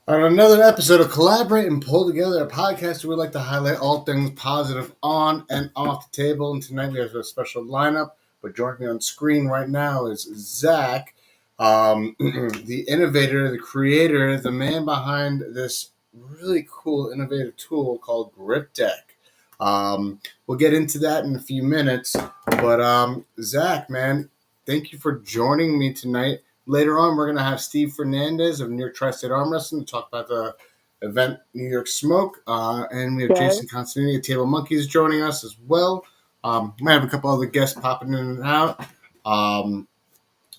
On another episode of Collaborate and Pull Together, a podcast where we like to highlight all things positive on and off the table. And tonight we have a special lineup. But joining me on screen right now is Zach, the innovator, the creator, the man behind this really cool, innovative tool called Grip Deck. We'll get into that in a few minutes. But Zach, man, thank you for joining me tonight. Later on, we're going to have Steve Fernandez of New York Tri-State Arm Wrestling to talk about the event New York Smoke. And we have Okay. Jason Costantini of Table Monkeys joining us as well. We might have a couple other guests popping in and out.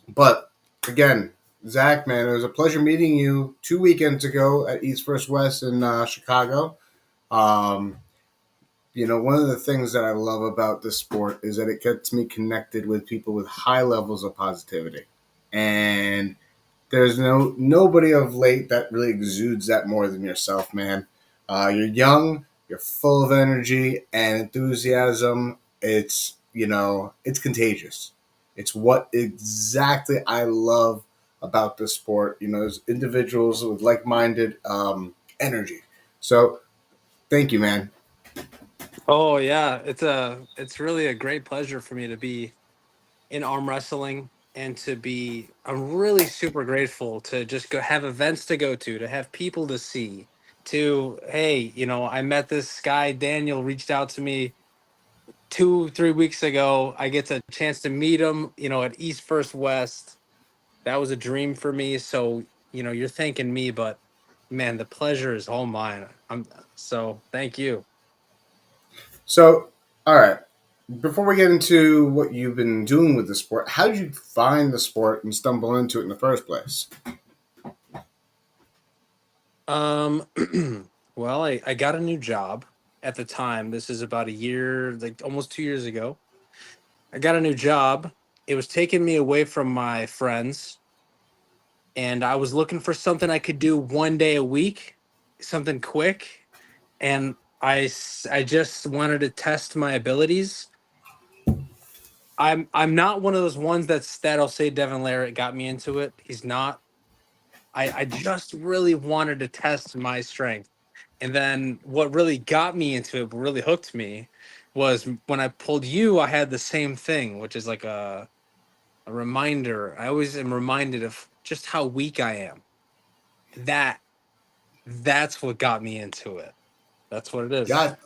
But again, Zach, man, it was a pleasure meeting you 2 weekends ago at East vs. West in Chicago. Um, one of the things that I love about this sport is that it gets me connected with people with high levels of positivity. And there's nobody of late that really exudes that more than yourself, man. You're young, you're full of energy and enthusiasm. It's contagious. It's what exactly I love about this sport. As individuals with like-minded energy. So, thank you, man. Oh yeah, it's really a great pleasure for me to be in arm wrestling and to be I'm really super grateful to just go have events to have people to see. To hey, I met this guy Daniel reached out to me 2-3 weeks ago. I get a chance to meet him, at East First West. That was a dream for me. So, you're thanking me, but man, the pleasure is all mine. So thank you. So, all right. Before we get into what you've been doing with the sport, how did you find the sport and stumble into it in the first place? Um, well, I got a new job at the time. This is about a year, like almost 2 years ago. I got a new job. It was taking me away from my friends, and I was looking for something I could do one day a week, something quick. And I just wanted to test my abilities. I'm not one of those ones that'll say Devin Larratt got me into it. He's not. I just really wanted to test my strength. And then what really got me into it, what really hooked me, was when I pulled you, I had the same thing, which is like a reminder. I always am reminded of just how weak I am. That that's what got me into it. That's what it is. God,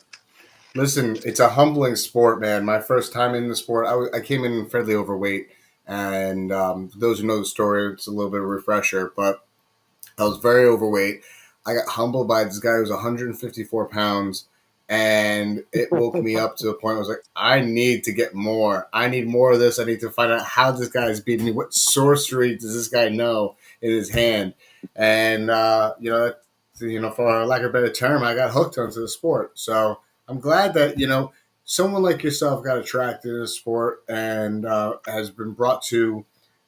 listen, it's a humbling sport, man. My first time in the sport, I came in fairly overweight. And for those who know the story, it's a little bit of a refresher, but I was very overweight. I got humbled by this guy who was 154 pounds, and it woke me up to the point I was like, I need to get more. I need more of this. I need to find out how this guy is beating me. What sorcery does this guy know in his hand? And, for lack of a better term, I got hooked onto the sport. So I'm glad that, someone like yourself got attracted to the sport and has been brought to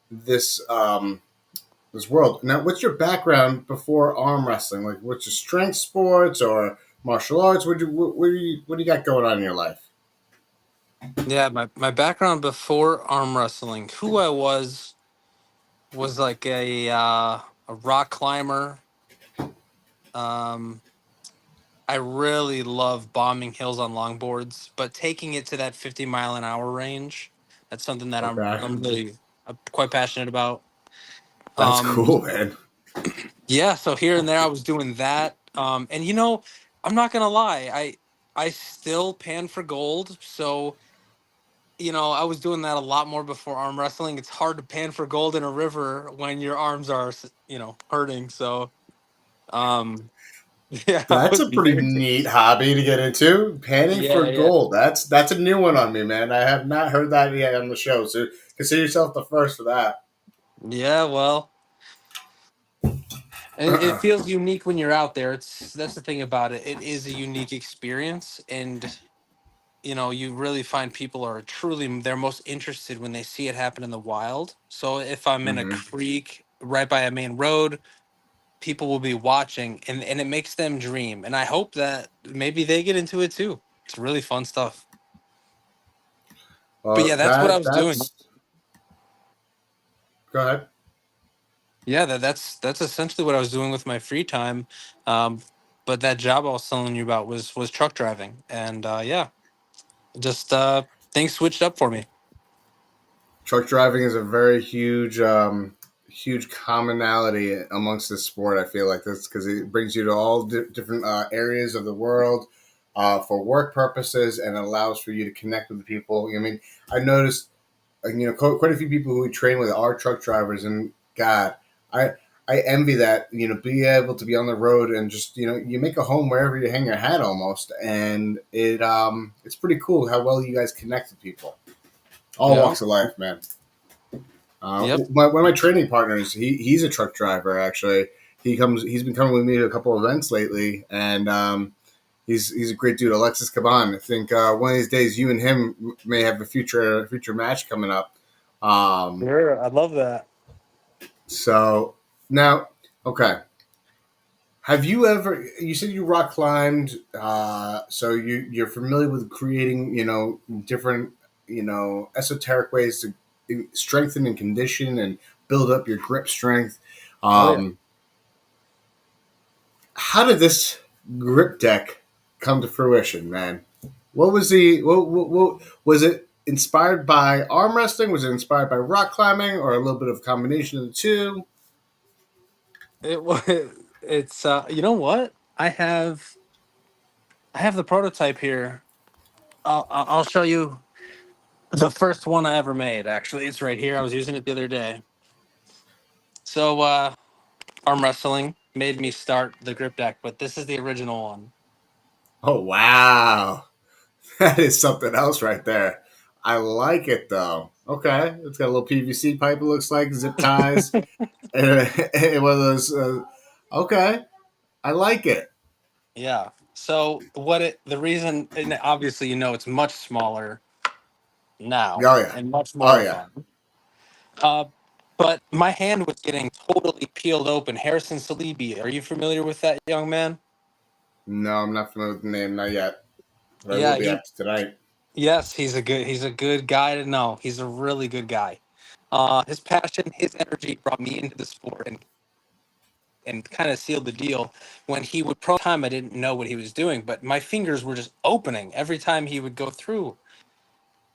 this this world. Now, what's your background before arm wrestling? Like, what's your strength sports or martial arts? What do you got going on in your life? Yeah, my background before arm wrestling, who I was like a rock climber. Um, I really love bombing hills on longboards, but taking it to that 50-mile-an-hour range, that's something that Okay, I'm quite passionate about. that's Um, cool, man. yeah, so here and there I was doing that. And I'm not gonna lie, I still pan for gold. So I was doing that a lot more before arm wrestling. It's hard to pan for gold in a river when your arms are hurting. So um, yeah, I That's was a pretty very neat hobby to get into. Panning for yeah, yeah. gold. That's a new one on me, man. I have not heard that yet on the show. So consider yourself the first for that. Yeah, well, and it feels unique when you're out there. That's the thing about it. It is a unique experience, and you really find people are truly they're most interested when they see it happen in the wild. So if I'm in a Mm-hmm. creek right by a main road, people will be watching, and it makes them dream. And I hope that maybe they get into it too. It's really fun stuff. But yeah, Well, that's what I was doing. that's go ahead. Yeah, that's essentially what I was doing with my free time. Um, but that job I was telling you about was truck driving, and yeah, just things switched up for me. Truck driving is a very huge commonality amongst this sport. I feel like this because it brings you to all different areas of the world for work purposes and allows for you to connect with the people. I mean, I noticed quite a few people who we train with are truck drivers, and God, I I envy that. Be able to be on the road and just you make a home wherever you hang your hat almost, and it's pretty cool how well you guys connect with people, all Yeah. walks of life, man. Yep. One of my training partners, he's a truck driver. Actually, he's been coming with me to a couple of events lately, and he's a great dude, Alexis Caban. I think one of these days, you and him may have a future match coming up. Um, Sure, I love that. so now, okay, have you ever? You said you rock climbed, so you're familiar with creating, different, esoteric ways to strengthen and condition and build up your grip strength. Oh yeah. Um, how did this grip deck come to fruition, man? What was the what was it inspired by arm wrestling? Was it inspired by rock climbing, or a little bit of combination of the two? It was. It's you know what? I have the prototype here. I'll show you the first one I ever made. Actually, it's right here. I was using it the other day. So arm wrestling made me start the grip deck, but this is the original one. Oh wow, that is something else right there. I like it though. Okay, it's got a little PVC pipe. It looks like zip ties and one of those. Okay, I like it. Yeah. So the reason, and obviously it's much smaller now Oh yeah, and much oh more yeah. fun. Uh, but my hand was getting totally peeled open. Harrison Salibi, are you familiar with that young man? No, I'm not familiar with the name, not yet, but I will Yeah, be after tonight. yes, he's a good guy to know. He's a really good guy. His passion, his energy brought me into the sport and kind of sealed the deal. When he would pro time, I didn't know what he was doing, but my fingers were just opening every time he would go through.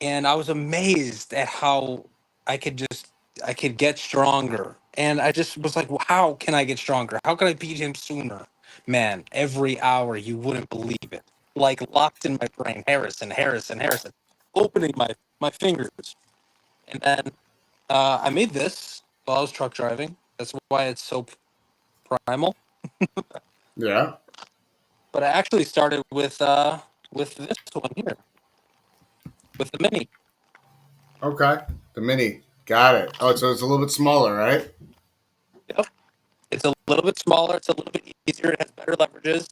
And I was amazed at how I could just I could get stronger. And I just was like, well, how can I get stronger? How can I beat him sooner? Man, every hour you wouldn't believe it. Like locked in my brain, Harrison, Harrison, Harrison, opening my fingers. And then I made this while I was truck driving. That's why it's so primal. Yeah. But I actually started with this one here, with the mini. Okay. The mini. Got it. Oh, so it's a little bit smaller, right? Yep. It's a little bit smaller. It's a little bit easier. It has better leverages,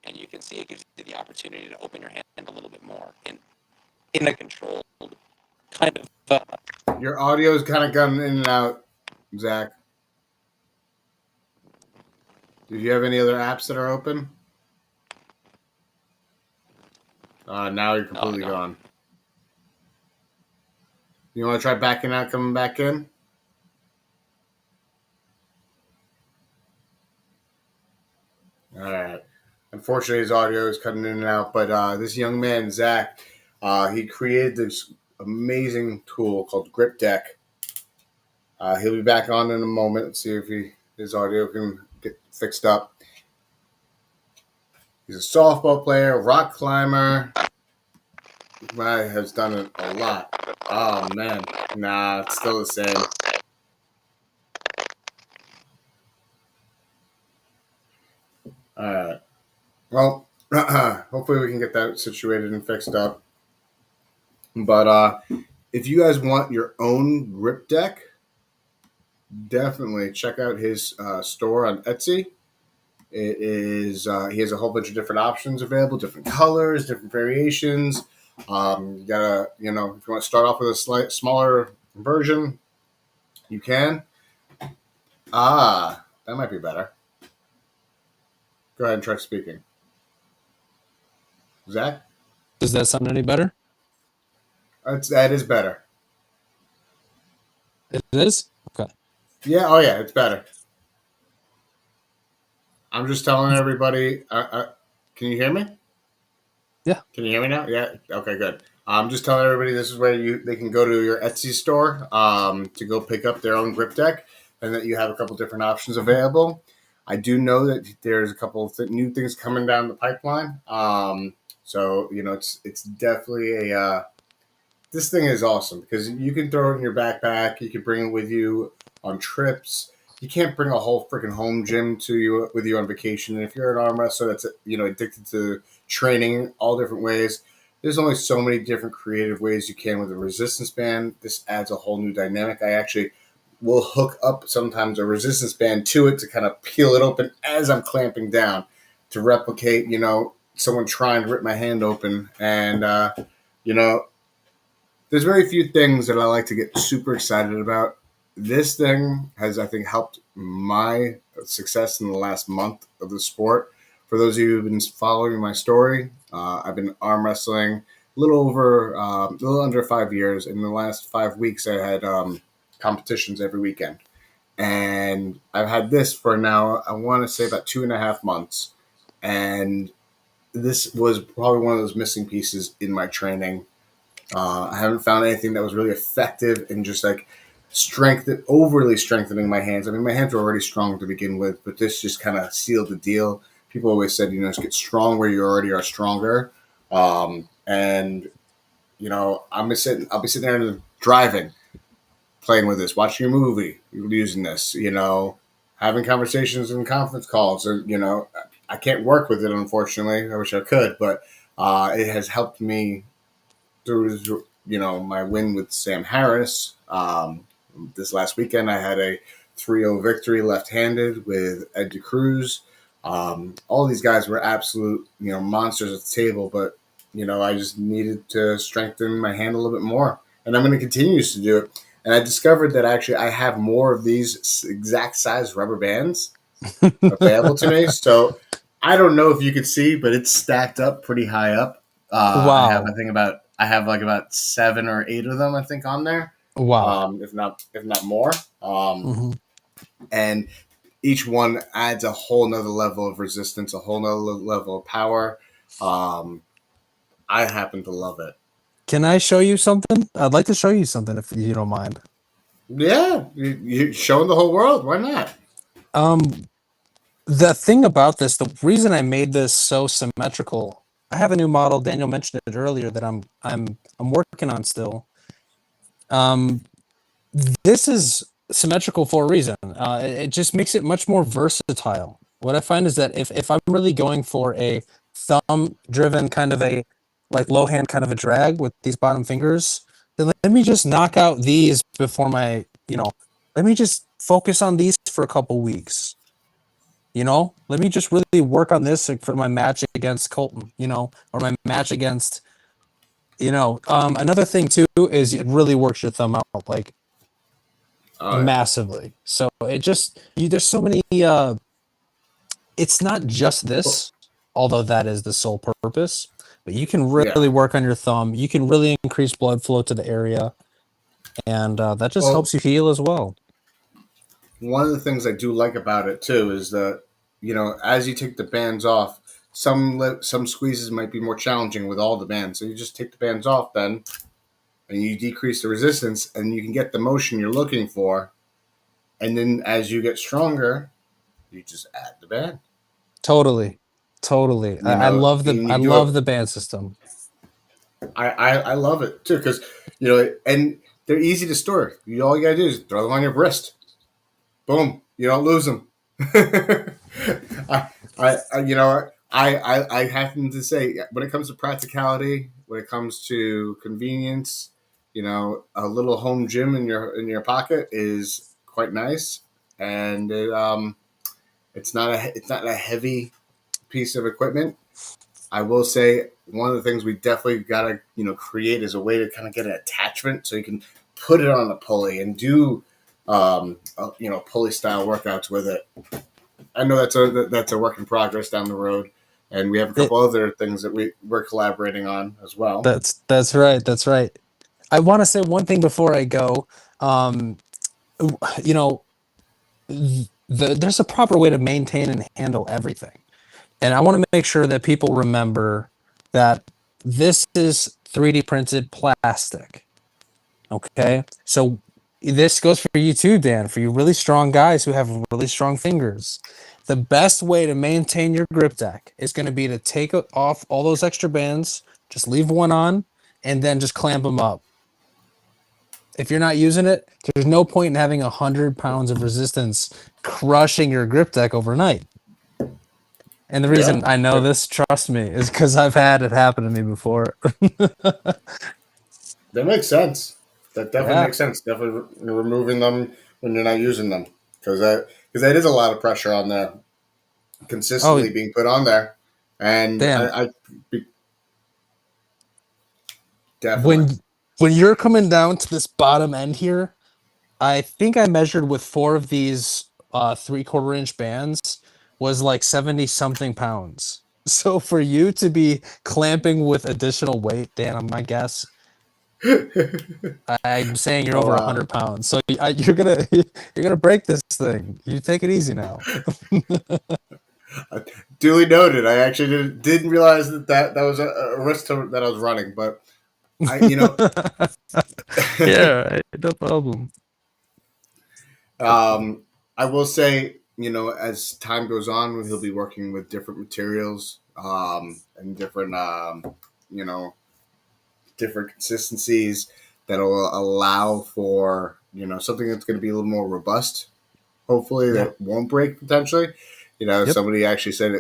and you can see it gives you the opportunity to open your hand a little bit more in a controlled kind of. Your audio is kind of coming in and out, Zach. Did you have any other apps that are open? Now you're No, I completely don't. gone. You want to try backing out, coming back in? All right. Unfortunately, his audio is cutting in and out, but this young man, Zach, he created this amazing tool called Grip Deck. He'll be back on in a moment. Let's see if his audio can get fixed up. He's a softball player, rock climber. Guy has done it a lot. Oh man, nah, it's still the same. All right. Well, hopefully we can get that situated and fixed up. But if you guys want your own grip deck, definitely check out his store on Etsy. It is he has a whole bunch of different options available, different colors, different variations. You gotta, if you want to start off with a slight smaller version, you can. That might be better. Go ahead and try speaking, Zach. Does that sound any better? That is better. It is. Okay. Yeah. Oh yeah, it's better. I'm just telling everybody. Can you hear me? Yeah. Can you hear me now? Yeah. Okay. Good. I'm just telling everybody this is where they can go to your Etsy store to go pick up their own grip deck, and that you have a couple different options available. I do know that there's a couple of new things coming down the pipeline. So it's definitely a this thing is awesome because you can throw it in your backpack. You can bring it with you on trips. You can't bring a whole freaking home gym to you with you on vacation. And if you're an arm wrestler that's addicted to training all different ways, there's only so many different creative ways you can with a resistance band. This adds a whole new dynamic. I actually will hook up sometimes a resistance band to it to kind of peel it open as I'm clamping down to replicate, someone trying to rip my hand open. And, you know, there's very few things that I like to get super excited about. This thing has, I think, helped my success in the last month of the sport. For those of you who've been following my story, I've been arm wrestling a little under 5 years. In the last 5 weeks, I had competitions every weekend, and I've had this for now. I want to say about 2.5 months, and this was probably one of those missing pieces in my training. I haven't found anything that was really effective in just like overly strengthening my hands. I mean, my hands were already strong to begin with, but this just kind of sealed the deal. People always said, just get strong where you already are stronger. And I'll be sitting there driving, playing with this, watching a movie, using this, having conversations and conference calls. Or, I can't work with it, unfortunately. I wish I could, but it has helped me through my win with Sam Harris. This last weekend, I had a 3-0 victory left-handed with Ed DeCruz. All these guys were absolute monsters at the table, but I just needed to strengthen my hand a little bit more, and I'm going to continue to do it. And I discovered that actually I have more of these exact size rubber bands available to me. So I don't know if you could see, but it's stacked up pretty high up. Wow. I have like about 7 or 8 of them I think on there, Wow. if not more. Hmm. And each one adds a whole nother level of resistance, a whole nother level of power. Um, I happen to love it. Can I show you something? I'd like to show you something if you don't mind. Yeah, you showing the whole world. Why not? Um, the thing about this, the reason I made this so symmetrical, I have a new model. Daniel mentioned it earlier that I'm working on still. Um, this is symmetrical for a reason. It just makes it much more versatile. What I find is that if I'm really going for a thumb driven kind of a like low hand kind of a drag with these bottom fingers, then let me just knock out these before let me just focus on these for a couple weeks. Let me just really work on this for my match against Colton, or my match against, another thing too is it really works your thumb out like Oh yeah, massively. So it just there's so many it's not just well, this, although that is the sole purpose, but you can yeah. really work on your thumb. You can really increase blood flow to the area, and that just Well, helps you heal as well. one of the things I do like about it too is that as you take the bands off, some squeezes might be more challenging with all the bands. So you just take the bands off then, and you decrease the resistance, and you can get the motion you're looking for. And then as you get stronger, you just add the band. Totally. Totally. I love And I you do it. love the band system. I love it too because and they're easy to store. All you gotta do is throw them on your wrist. Boom, you don't lose them. I happen to say when it comes to practicality, when it comes to convenience, a little home gym in your pocket is quite nice, and it's not a heavy piece of equipment. I will say one of the things we definitely got to create is a way to kind of get an attachment so you can put it on a pulley and do pulley style workouts with it. I know that's a work in progress down the road, and we have a It, couple other things that we're collaborating on as well. that's right. That's right. I want to say one thing before I go. Um, you know, there's a proper way to maintain and handle everything. And I want to make sure that people remember that this is 3D printed plastic. Okay. So this goes for you too, Dan, for you really strong guys who have really strong fingers. The best way to maintain your grip deck is going to be to take off all those extra bands, just leave one on, and then just clamp them up. If you're not using it, there's no point in having 100 pounds of resistance crushing your grip deck overnight. And the Yeah, reason I know this, trust me, is because I've had it happen to me before. that makes sense. That definitely Yeah. makes sense. Definitely removing them when you're not using them, because that is a lot of pressure on there, Oh, consistently being put on there, and Dan. definitely. When you're coming down to this bottom end here, I think I measured with 4 of these 3/4 inch bands was like 70 something pounds. So for you to be clamping with additional weight, Dan, my guess, I'm saying you're Oh over wow. 100 pounds. So you're gonna break this thing. You take it easy now. Duly noted. I actually didn't realize that was a risk that I was running, but I, Yeah, no problem. um, I will say, as time goes on, he'll be working with different materials, and different, you know, different consistencies that'll allow for, something that's going to be a little more robust, hopefully, Yeah. that won't break potentially. Yep. Somebody actually said,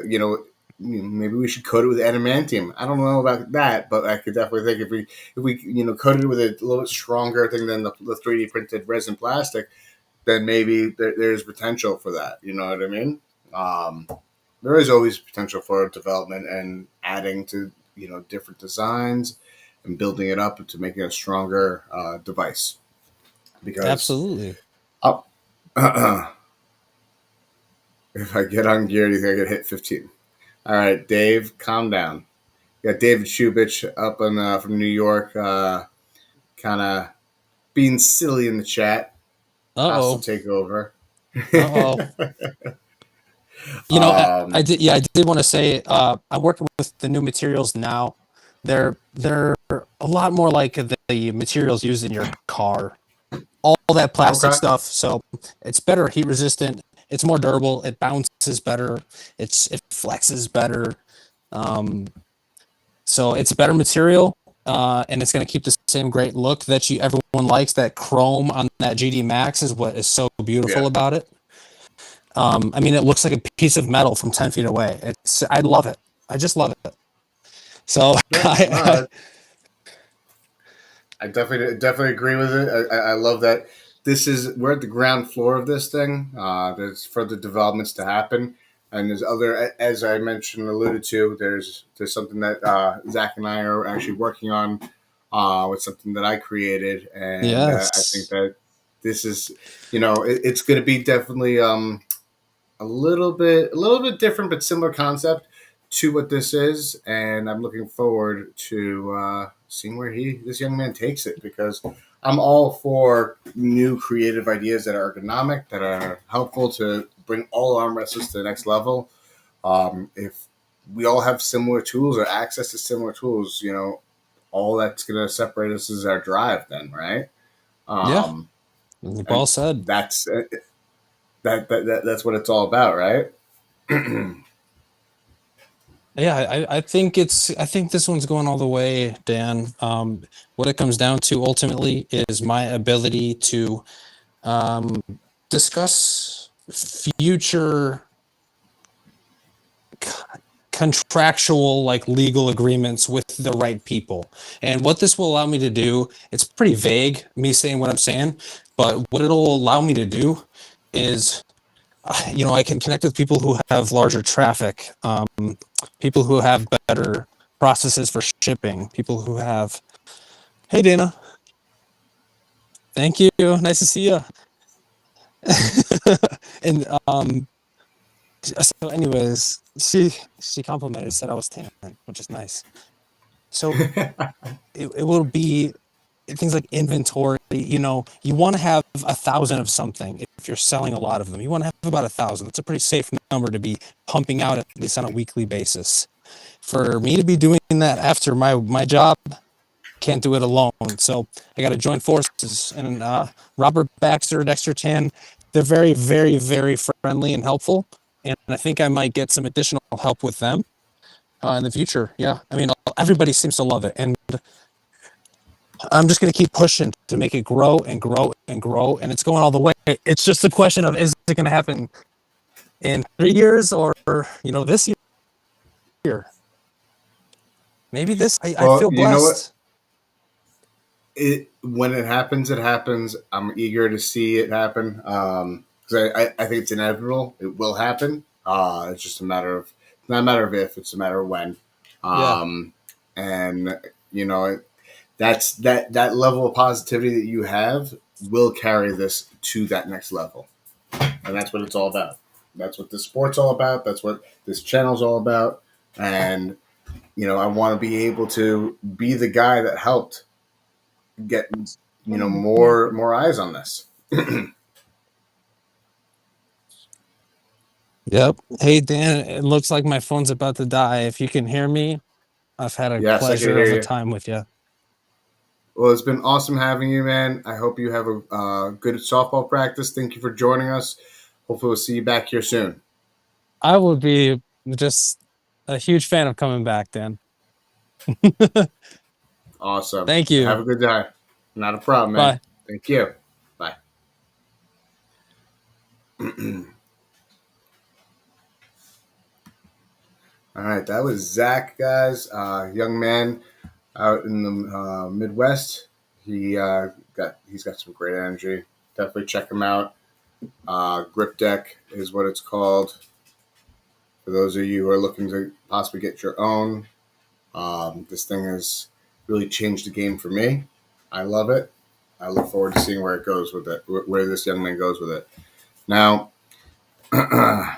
maybe we should coat it with adamantium. I don't know about that, but I could definitely think if we coated it with a little bit stronger thing than the 3D printed resin plastic, then maybe there's potential for that. You know what I mean? Um, there is always potential for development and adding to different designs and building it up to making a stronger device. Because Absolutely. uh, if I get on gear, do you think I could hit 15? All right, Dave, calm down. We got David Shubich up from New York, kind of being silly in the chat. Hostile Uh-oh. takeover. Uh-oh. I um, did. Yeah, I did want to say. I'm working with the new materials now. They're a lot more like the materials used in your car. All that plastic okay. stuff. So it's better heat resistant. It's more durable. It bounces better. It flexes better. Um, so it's a better material. And it's going to keep the same great look that everyone likes. That chrome on that GD Max is what is so beautiful Yeah. about it. I mean, it looks like a piece of metal from 10 feet away. I love it. I just love it. So Yeah. No, I definitely agree with it. I love that. We're at the ground floor of this thing. There's further developments to happen, and there's other, as I mentioned, alluded to. There's something that Zach and I are actually working on, with something that I created, and I think yes. that this is, it's going to be definitely a little bit different, but similar concept to what this is, and I'm looking forward to seeing where this young man takes it, because I'm all for new creative ideas that are ergonomic, that are helpful to bring all arm wrestlers to the next level. If we all have similar tools or access to similar tools, all that's going to separate us is our drive, then, right? Yeah. Um, Ball and said. that's what it's all about, right? Yeah, I think this one's going all the way, Dan. What it comes down to ultimately is my ability to um, discuss future contractual like legal agreements with the right people. And what this will allow me to do, it's pretty vague, me saying what I'm saying, but what it'll allow me to do is I can connect with people who have larger traffic, people who have better processes for shipping, people who have, hey, Dana, thank you. Nice to see you. And so anyways, she complimented, said I was tan, which is nice. So it will be things like inventory. You want to have 1,000 of something if you're selling a lot of them. You want to have about 1,000. It's a pretty safe number to be pumping out, at least on a weekly basis. For me to be doing that after my job, can't do it alone. So I got to join forces. And Robert Baxter, Dexter Chan, they're very, very, very friendly and helpful. And I think I might get some additional help with them in the future. Yeah, I mean, everybody seems to love it, and I'm just going to keep pushing to make it grow and grow and grow, and it's going all the way. It's just a question of, is it going to happen in 3 years or this year? Maybe this. I Well, feel you know what? blessed. When it happens, it happens. I'm eager to see it happen because I think it's inevitable. It will happen. It's just a matter of not a matter of if, it's a matter of when. Yeah. And that's that level of positivity that you have will carry this to that next level, and that's what it's all about. That's what the sport's all about. That's what this channel's all about. And I want to be able to be the guy that helped get more eyes on this. Yep. Hey, Dan, it looks like my phone's about to die. If you can hear me, I've had a Yes, I can pleasure hear of a you. time with you. Well, it's been awesome having you, man. I hope you have a good softball practice. Thank you for joining us. Hopefully, we'll see you back here soon. I would be just a huge fan of coming back, Dan. Awesome. Thank Have you. a good day. Not a problem, man. Bye. Thank you. Bye. All right, that was Zach, guys. Young man out in the Midwest. He's got some great energy. Definitely check him out. Grip Deck is what it's called. For those of you who are looking to possibly get your own, this thing has really changed the game for me. I love it. I look forward to seeing where it goes with it, where this young man goes with it. Now, there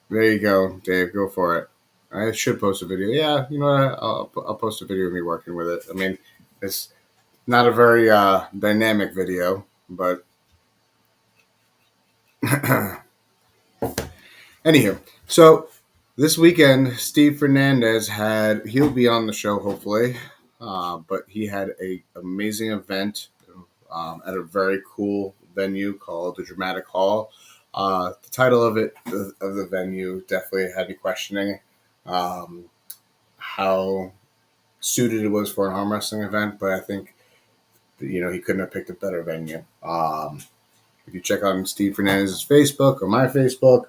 you go, Dave. Go for it. I should post a video. Yeah, you know what? I'll post a video of me working with it. I mean, it's not a very dynamic video, but anywho. So this weekend, Steve Fernandez he'll be on the show hopefully, but he had a amazing event at a very cool venue called the Dramatic Hall. The title of the venue definitely had me questioning how suited it was for an arm wrestling event, but I think he couldn't have picked a better venue. If you check on Steve Fernandez's Facebook or my Facebook,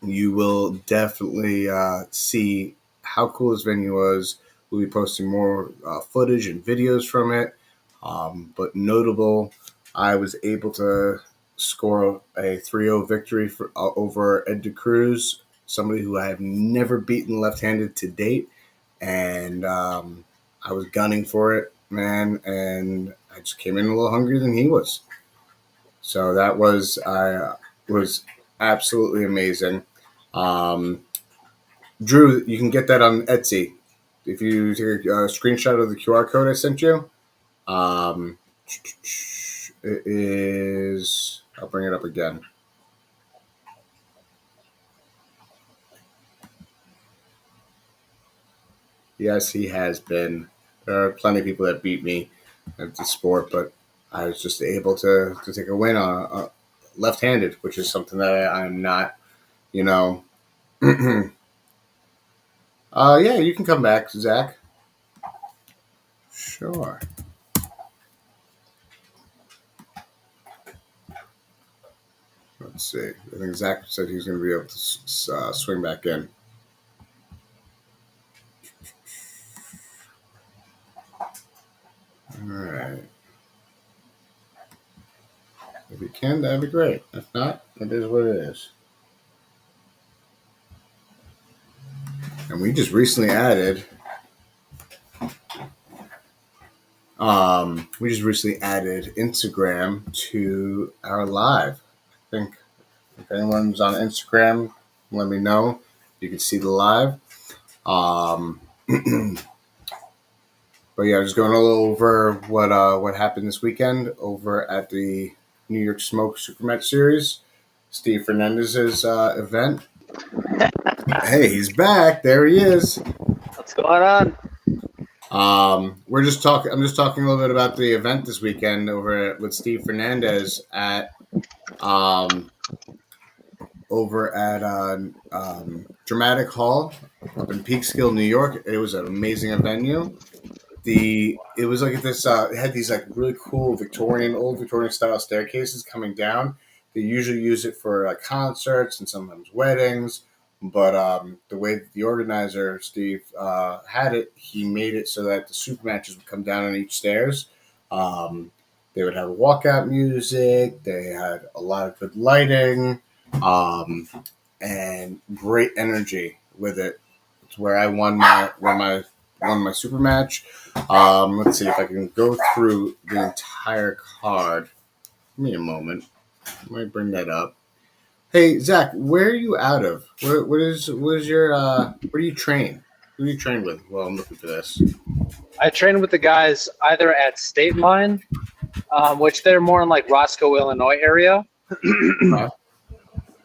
you will definitely see how cool this venue was. We'll be posting more footage and videos from it. But notable, I was able to score a 3-0 victory over Ed DeCruz, somebody who I have never beaten left-handed to date. And I was gunning for it, man, and I just came in a little hungrier than he was. So that was absolutely amazing. Drew, you can get that on Etsy. If you take a screenshot of the QR code I sent you, it is. I'll bring it up again. Yes, he has been. There are plenty of people that beat me at the sport, but I was just able to take a win on left-handed, which is something that I'm not. Yeah, you can come back, Zach. Sure. Let's see. I think Zach said he's going to be able to swing back in. All right. If you can, that'd be great. If not, it is what it is. And we just recently added. Instagram to our live. I think if anyone's on Instagram, let me know. You can see the live. But yeah, just going a little over what happened this weekend over at the New York Smoke SuperMatch series, Steve Fernandez's event. Hey, he's back. There he is. What's going on? We're just talking. I'm just talking a little bit about the event this weekend with Steve Fernandez um, over at Dramatic Hall up in Peekskill, New York. It was an amazing venue. It was like this. It had these like really cool old Victorian style staircases coming down. They usually use it for like concerts and sometimes weddings. But the way that the organizer Steve had it, he made it so that the super matches would come down on each stairs. Um, they would have walkout music. They had a lot of good lighting and great energy with it. It's where I won my super match. Let's see if I can go through the entire card. Give me a moment. I might bring that up. Hey Zach, where are you out of? What is your where do you train? Who do you train with? Well, I'm looking for this. I train with the guys either at State Line, which they're more in like Roscoe, Illinois area,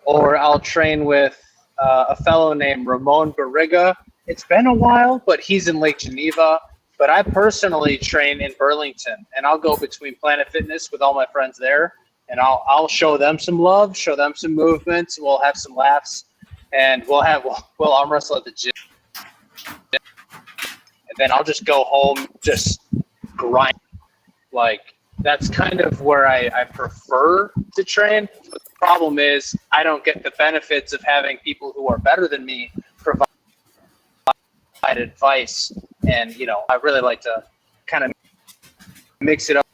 or I'll train with a fellow named Ramon Barriga. It's been a while, but he's in Lake Geneva. But I personally train in Burlington, and I'll go between Planet Fitness with all my friends there, and I'll show them some love, show them some movements. We'll have some laughs, and we'll arm wrestle at the gym, and then I'll just go home, just grind. Like that's kind of where I prefer to train. But the problem is I don't get the benefits of having people who are better than me provide advice, and I really like to kind of mix it up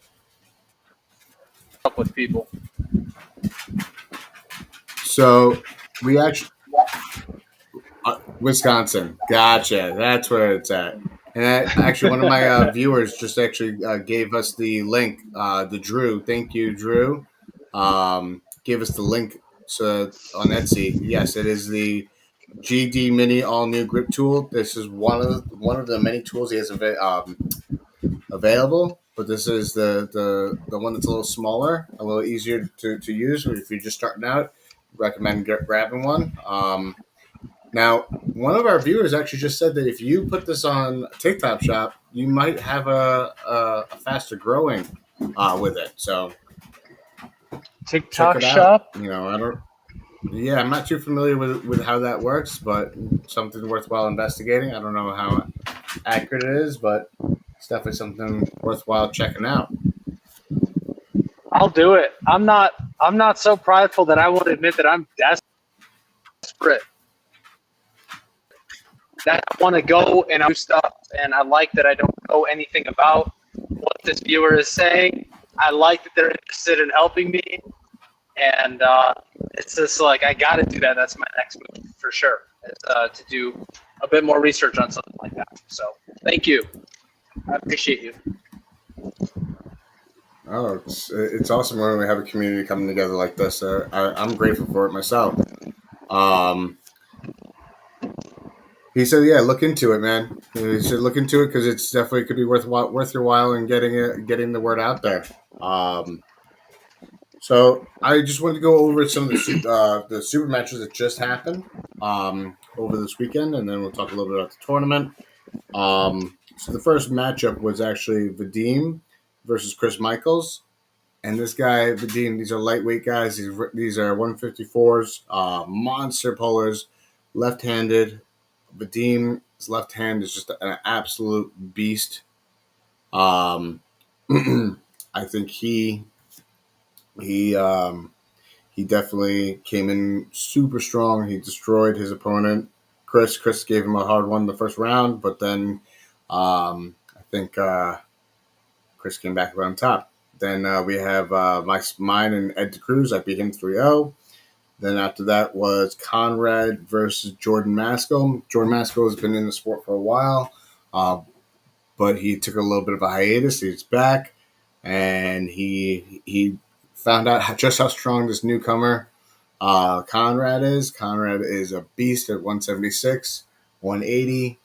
with people. So we actually Wisconsin. Gotcha. That's where it's at. And actually, one of my viewers just actually gave us the link. The Drew, thank you, Drew. Gave us the link on Etsy. Yes, it is the GD Mini All New Grip Tool. This is one of the many tools he has available. But this is the one that's a little smaller, a little easier to use. If you're just starting out, recommend grabbing one. Now, one of our viewers actually just said that if you put this on TikTok Shop, you might have a faster growing with it. So TikTok check it Shop. out. I'm not too familiar with how that works, but something worthwhile investigating. I don't know how accurate it is, but it's definitely something worthwhile checking out. I'll do it. I'm not so prideful that I won't admit that I'm desperate. That I want to go and do stuff, and I like that I don't know anything about what this viewer is saying. I like that they're interested in helping me, and it's just like I got to do that. That's my next move for sure. Is to do a bit more research on something like that. So thank you. I appreciate you. Oh, it's awesome when we have a community coming together like this. I'm grateful for it myself. He said, "Yeah, look into it, man. You should look into it because it's definitely could be worth your while in getting the word out there." So I just wanted to go over some of the super matches that just happened over this weekend, and then we'll talk a little bit about the tournament. So the first matchup was actually Vadim versus Chris Michaels. And this guy, Vadim, these are lightweight guys. These are 154s, monster pullers, left-handed. Vadim's left hand is just an absolute beast. I think he definitely came in super strong. He destroyed his opponent. Chris gave him a hard one in the first round, but then I think Chris came back on top. Then we have mine and Ed Cruz. I beat him 3-0. Then after that was Conrad versus Jordan Maskell. Jordan Maskell has been in the sport for a while, but he took a little bit of a hiatus. He's back, and he found out just how strong this newcomer Conrad is. Conrad is a beast at 176, 180.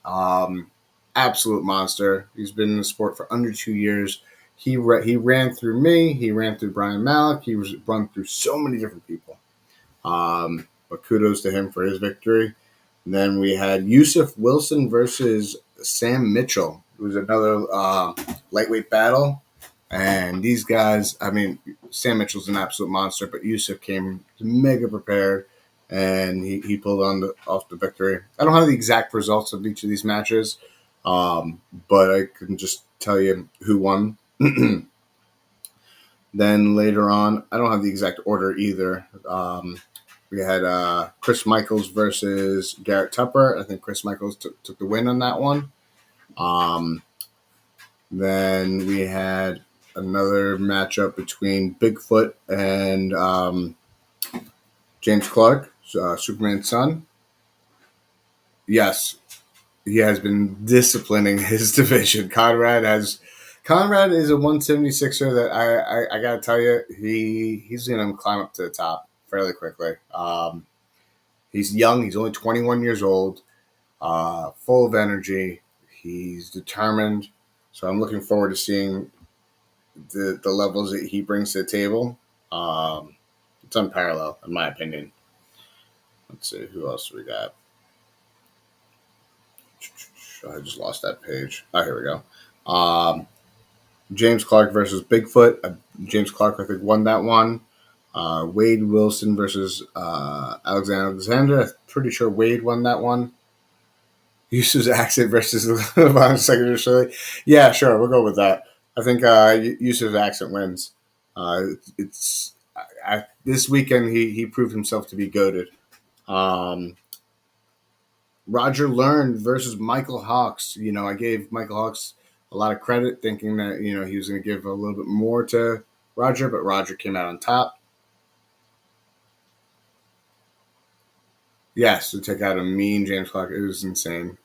absolute monster. He's been in the sport for under 2 years. He ran through me. He ran through Brian Malik. He was run through so many different people. But kudos to him for his victory. And then we had Yusuf Wilson versus Sam Mitchell. It was another lightweight battle. And these guys, I mean, Sam Mitchell's an absolute monster, but Yusuf came mega prepared, and he pulled off the victory. I don't have the exact results of each of these matches, but I can just tell you who won. Then later on, I don't have the exact order either. We had Chris Michaels versus Garrett Tupper. I think Chris Michaels took the win on that one. Then we had another matchup between Bigfoot and James Clark, Superman's son. Yes, he has been disciplining his division. Conrad is a 176er that I gotta tell you, he's gonna climb up to the top fairly quickly. He's young. He's only 21 years old, full of energy. He's determined. So I'm looking forward to seeing the levels that he brings to the table. It's unparalleled, in my opinion. Let's see, who else we got? I just lost that page. Oh, here we go. James Clark versus Bigfoot. James Clark, I think, won that one. Wade Wilson versus Alexander. I'm pretty sure Wade won that one. Yusuf's accent versus Levon Secretary. Yeah, sure, we'll go with that. I think Yusuf's accent wins. This weekend he proved himself to be goated. Roger Learn versus Michael Hawks. You know, I gave Michael Hawks a lot of credit, thinking that he was going to give a little bit more to Roger, but Roger came out on top. Yes, to take out a mean James Clark, it was insane.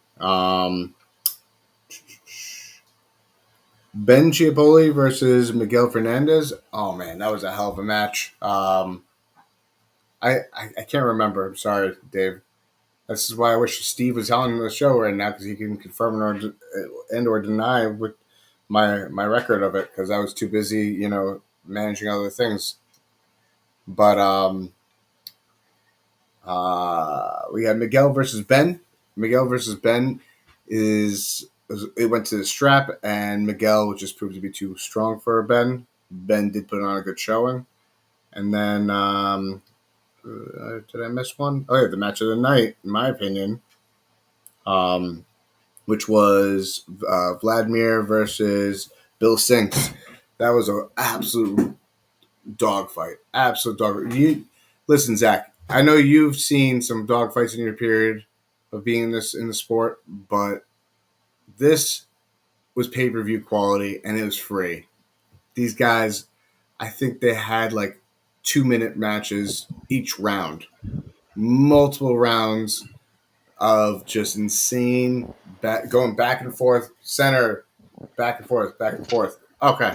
Ben Chiapoli versus Miguel Fernandez. Oh man, that was a hell of a match. I can't remember. I'm sorry, Dave. This is why I wish Steve was on the show right now, because he can confirm or deny with my record of it, because I was too busy, managing other things. But we had Miguel versus Ben. Miguel versus Ben it went to the strap, and Miguel just proved to be too strong for Ben. Ben did put on a good showing. And then, did I miss one? Oh, yeah, the match of the night, in my opinion, which was Vladimir versus Bill Sinks. That was an absolute dogfight. Absolute dogfight. Listen, Zach, I know you've seen some dogfights in your period of being in the sport, but this was pay-per-view quality, and it was free. These guys, I think they had like 2-minute matches each round. Multiple rounds of just insane going back and forth, center, back and forth, back and forth. Okay.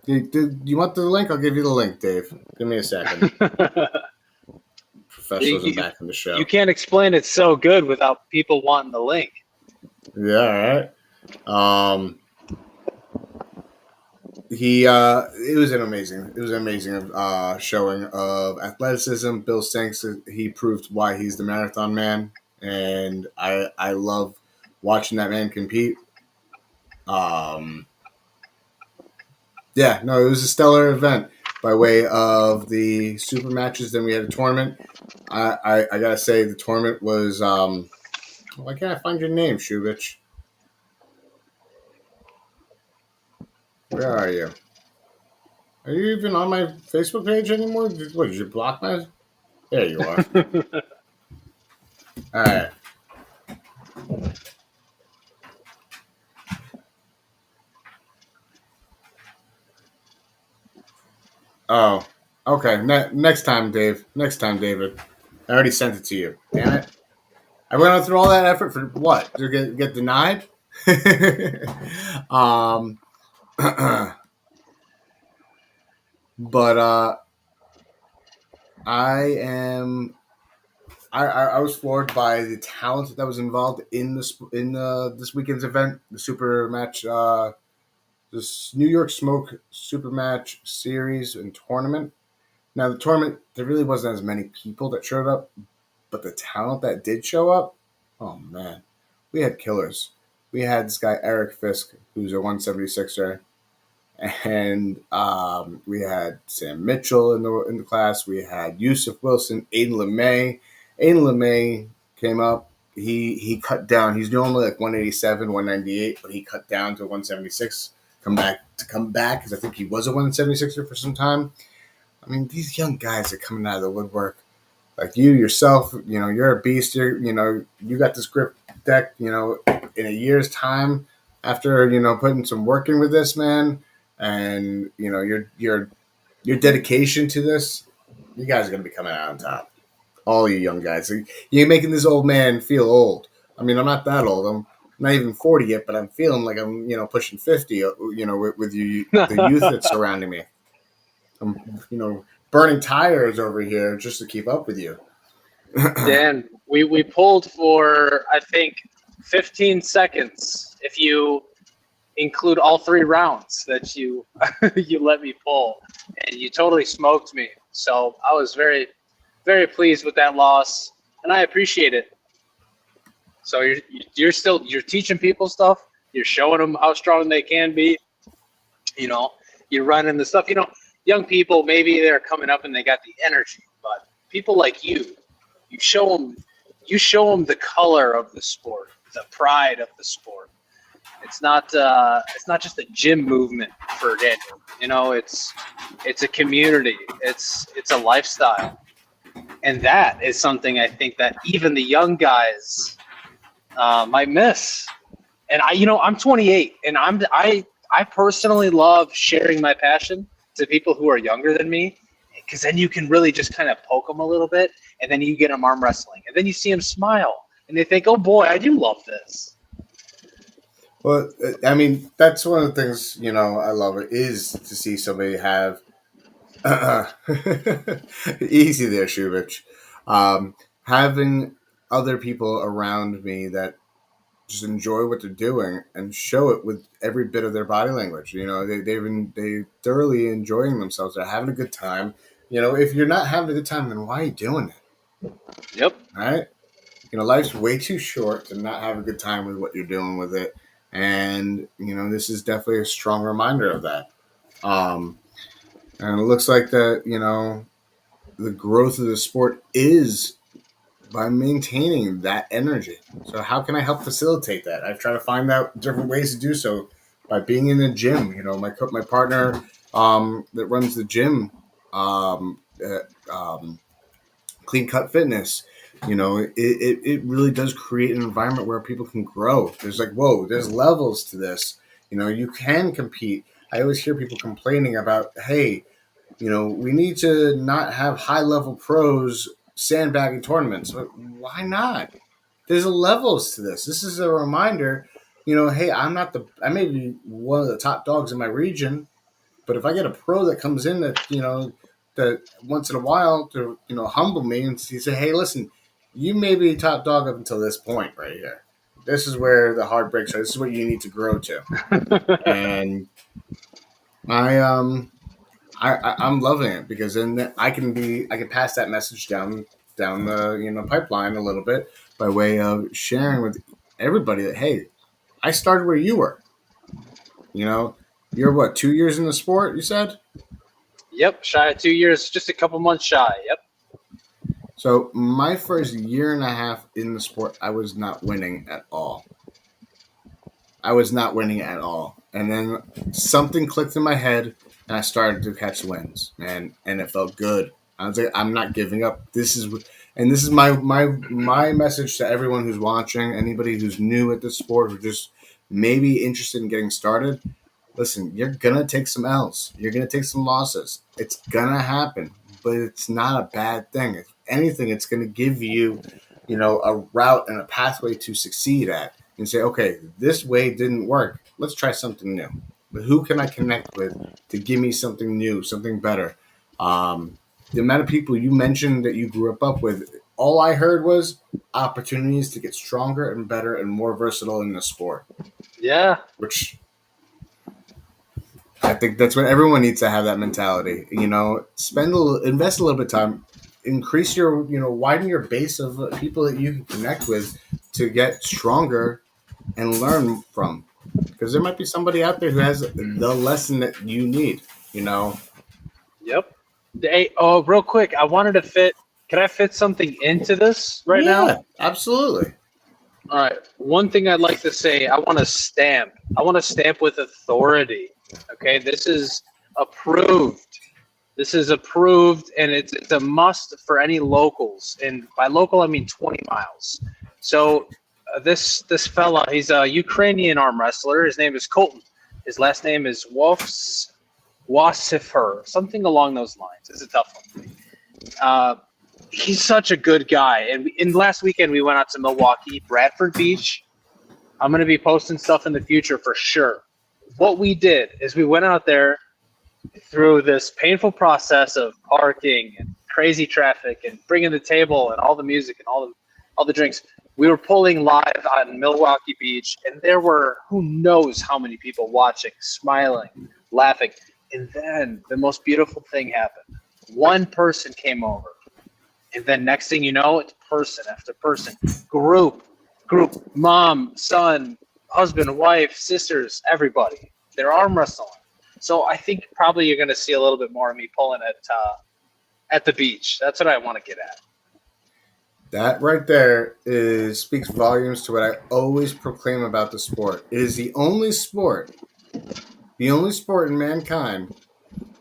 Do you want the link? I'll give you the link, Dave. Give me a second. Professionalism back in the show. You can't explain it so good without people wanting the link. Yeah, all right. It was an amazing showing of athleticism. Bill Sinks, he proved why he's the marathon man, and I love watching that man compete. Yeah, no, it was a stellar event by way of the super matches. Then we had a tournament. I gotta say, the tournament was why can't I find your name, Shubich? Where are you? Are you even on my Facebook page anymore? What, did you block my? There you are. All right. Oh, okay. Next time, Dave. Next time, David. I already sent it to you. Damn it. I went through all that effort for what? To get denied? But I I was floored by the talent that was involved in this weekend's event, the super match, this New York Smoke super match series and tournament. Now the tournament, there really wasn't as many people that showed up, but the talent that did show up, oh man, we had killers. We had this guy Eric Fisk, who's a 176er, and we had Sam Mitchell in the class. We had Yusuf Wilson, Aiden LeMay. Aiden LeMay came up. He cut down. He's normally like 187, 198, but he cut down to 176. Come back because I think he was a 176er for some time. I mean, these young guys are coming out of the woodwork. Like you yourself, you're a beast. You got this grip deck. In a year's time, after putting some work in with this man, and your dedication to this, you guys are gonna be coming out on top. All you young guys, you're making this old man feel old. I mean, I'm not that old. I'm not even 40 yet, but I'm feeling like I'm pushing 50. With you, the youth that's surrounding me. I'm burning tires over here just to keep up with you. Dan, we pulled for I think 15 seconds if you include all 3 rounds that you you let me pull, and you totally smoked me. So I was very, very pleased with that loss, and I appreciate it. So you're teaching people stuff. You're showing them how strong they can be. You're running the stuff. Young people, maybe they're coming up and they got the energy, but people like you show them the color of the sport, the pride of the sport. It's not just a gym movement for Daniel. It's a community. It's a lifestyle, and that is something I think that even the young guys might miss. And I'm 28, and I personally love sharing my passion to people who are younger than me, because then you can really just kind of poke them a little bit, and then you get them arm wrestling, and then you see them smile, and they think, "Oh boy, I do love this." Well, I mean, that's one of the things I love it is to see somebody have easy there, Shubich. Having other people around me that just enjoy what they're doing and show it with every bit of their body language. They thoroughly enjoying themselves. They're having a good time. If you're not having a good time, then why are you doing it? Yep. Right? Life's way too short to not have a good time with what you're doing with it. And, this is definitely a strong reminder of that. And it looks like that, the growth of the sport is by maintaining that energy. So how can I help facilitate that? I've tried to find out different ways to do so by being in the gym. My partner that runs the gym, Clean Cut Fitness, it really does create an environment where people can grow. There's there's levels to this. You can compete. I always hear people complaining about, hey, we need to not have high level pros sandbagging tournaments. But why not? There's levels to this. This is a reminder, hey, I may be one of the top dogs in my region, but if I get a pro that comes in that once in a while to, humble me and say, hey, listen, you may be top dog up until this point right here. This is where the hard breaks are. This is what you need to grow to. And I'm loving it, because then I can pass that message down the pipeline a little bit by way of sharing with everybody that, hey, I started where you were. You're what, 2 years in the sport, you said? Yep, shy of 2 years, just a couple months shy. Yep. So my first year and a half in the sport, I was not winning at all. And then something clicked in my head, and I started to catch wins, man, and it felt good. I was like, I'm not giving up. This is my message to everyone who's watching, anybody who's new at this sport, who just maybe interested in getting started. Listen, you're gonna take some L's. You're gonna take some losses. It's gonna happen, but it's not a bad thing. If anything, it's gonna give you, a route and a pathway to succeed at, and say, okay, this way didn't work. Let's try something new. But who can I connect with to give me something new, something better? The amount of people you mentioned that you grew up with all I heard was opportunities to get stronger and better and more versatile in the sport. Yeah. Which I think that's what everyone needs to have, that mentality. Invest a little bit of time, increase your, widen your base of people that you can connect with to get stronger and learn from. Because there might be somebody out there who has the lesson that you need, Yep. Hey, real quick, I wanted to fit. Can I fit something into this right now? Yeah, absolutely. All right. One thing I'd like to say, I want to stamp. I want to stamp with authority. Okay, this is approved. This is approved, and it's a must for any locals. And by local, I mean 20 miles. So this fella, he's a Ukrainian arm wrestler. His name is Colton. His last name is Wasifer, something along those lines. It's a tough one. He's such a good guy. And last weekend, we went out to Milwaukee, Bradford Beach. I'm going to be posting stuff in the future for sure. What we did is we went out there through this painful process of parking and crazy traffic and bringing the table and all the music and all the drinks. We were pulling live on Milwaukee Beach, and there were who knows how many people watching, smiling, laughing. And then the most beautiful thing happened. One person came over. And then next thing you know, it's person after person, group, mom, son, husband, wife, sisters, everybody. They're arm wrestling. So I think probably you're going to see a little bit more of me pulling at the beach. That's what I want to get at. That right there speaks volumes to what I always proclaim about the sport. It is the only sport in mankind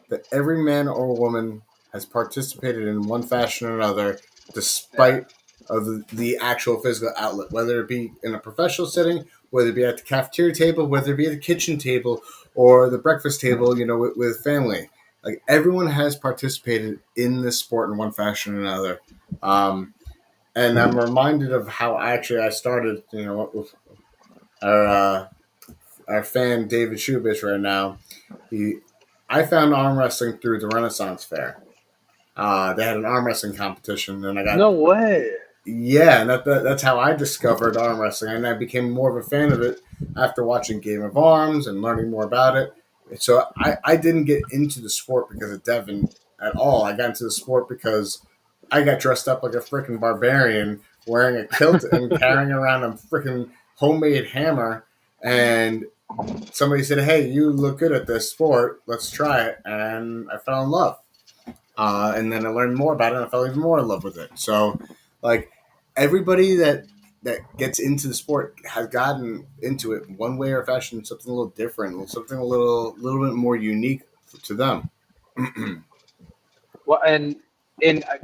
that every man or woman has participated in one fashion or another, despite of the actual physical outlet, whether it be in a professional setting, whether it be at the cafeteria table, whether it be at the kitchen table or the breakfast table, with family. Like, everyone has participated in this sport in one fashion or another. And I'm reminded of how I started, with our fan David Shubich right now. I found arm wrestling through the Renaissance Fair. They had an arm wrestling competition, and I got no way. Yeah, and that's how I discovered arm wrestling, and I became more of a fan of it after watching Game of Arms and learning more about it. So I didn't get into the sport because of Devin at all. I got into the sport because I got dressed up like a freaking barbarian, wearing a kilt and carrying around a freaking homemade hammer, and somebody said, "Hey, you look good at this sport. Let's try it," and I fell in love. And then I learned more about it, and I fell even more in love with it. So, like, everybody that gets into the sport has gotten into it one way or fashion, something a little different, something a little bit more unique to them. Well, and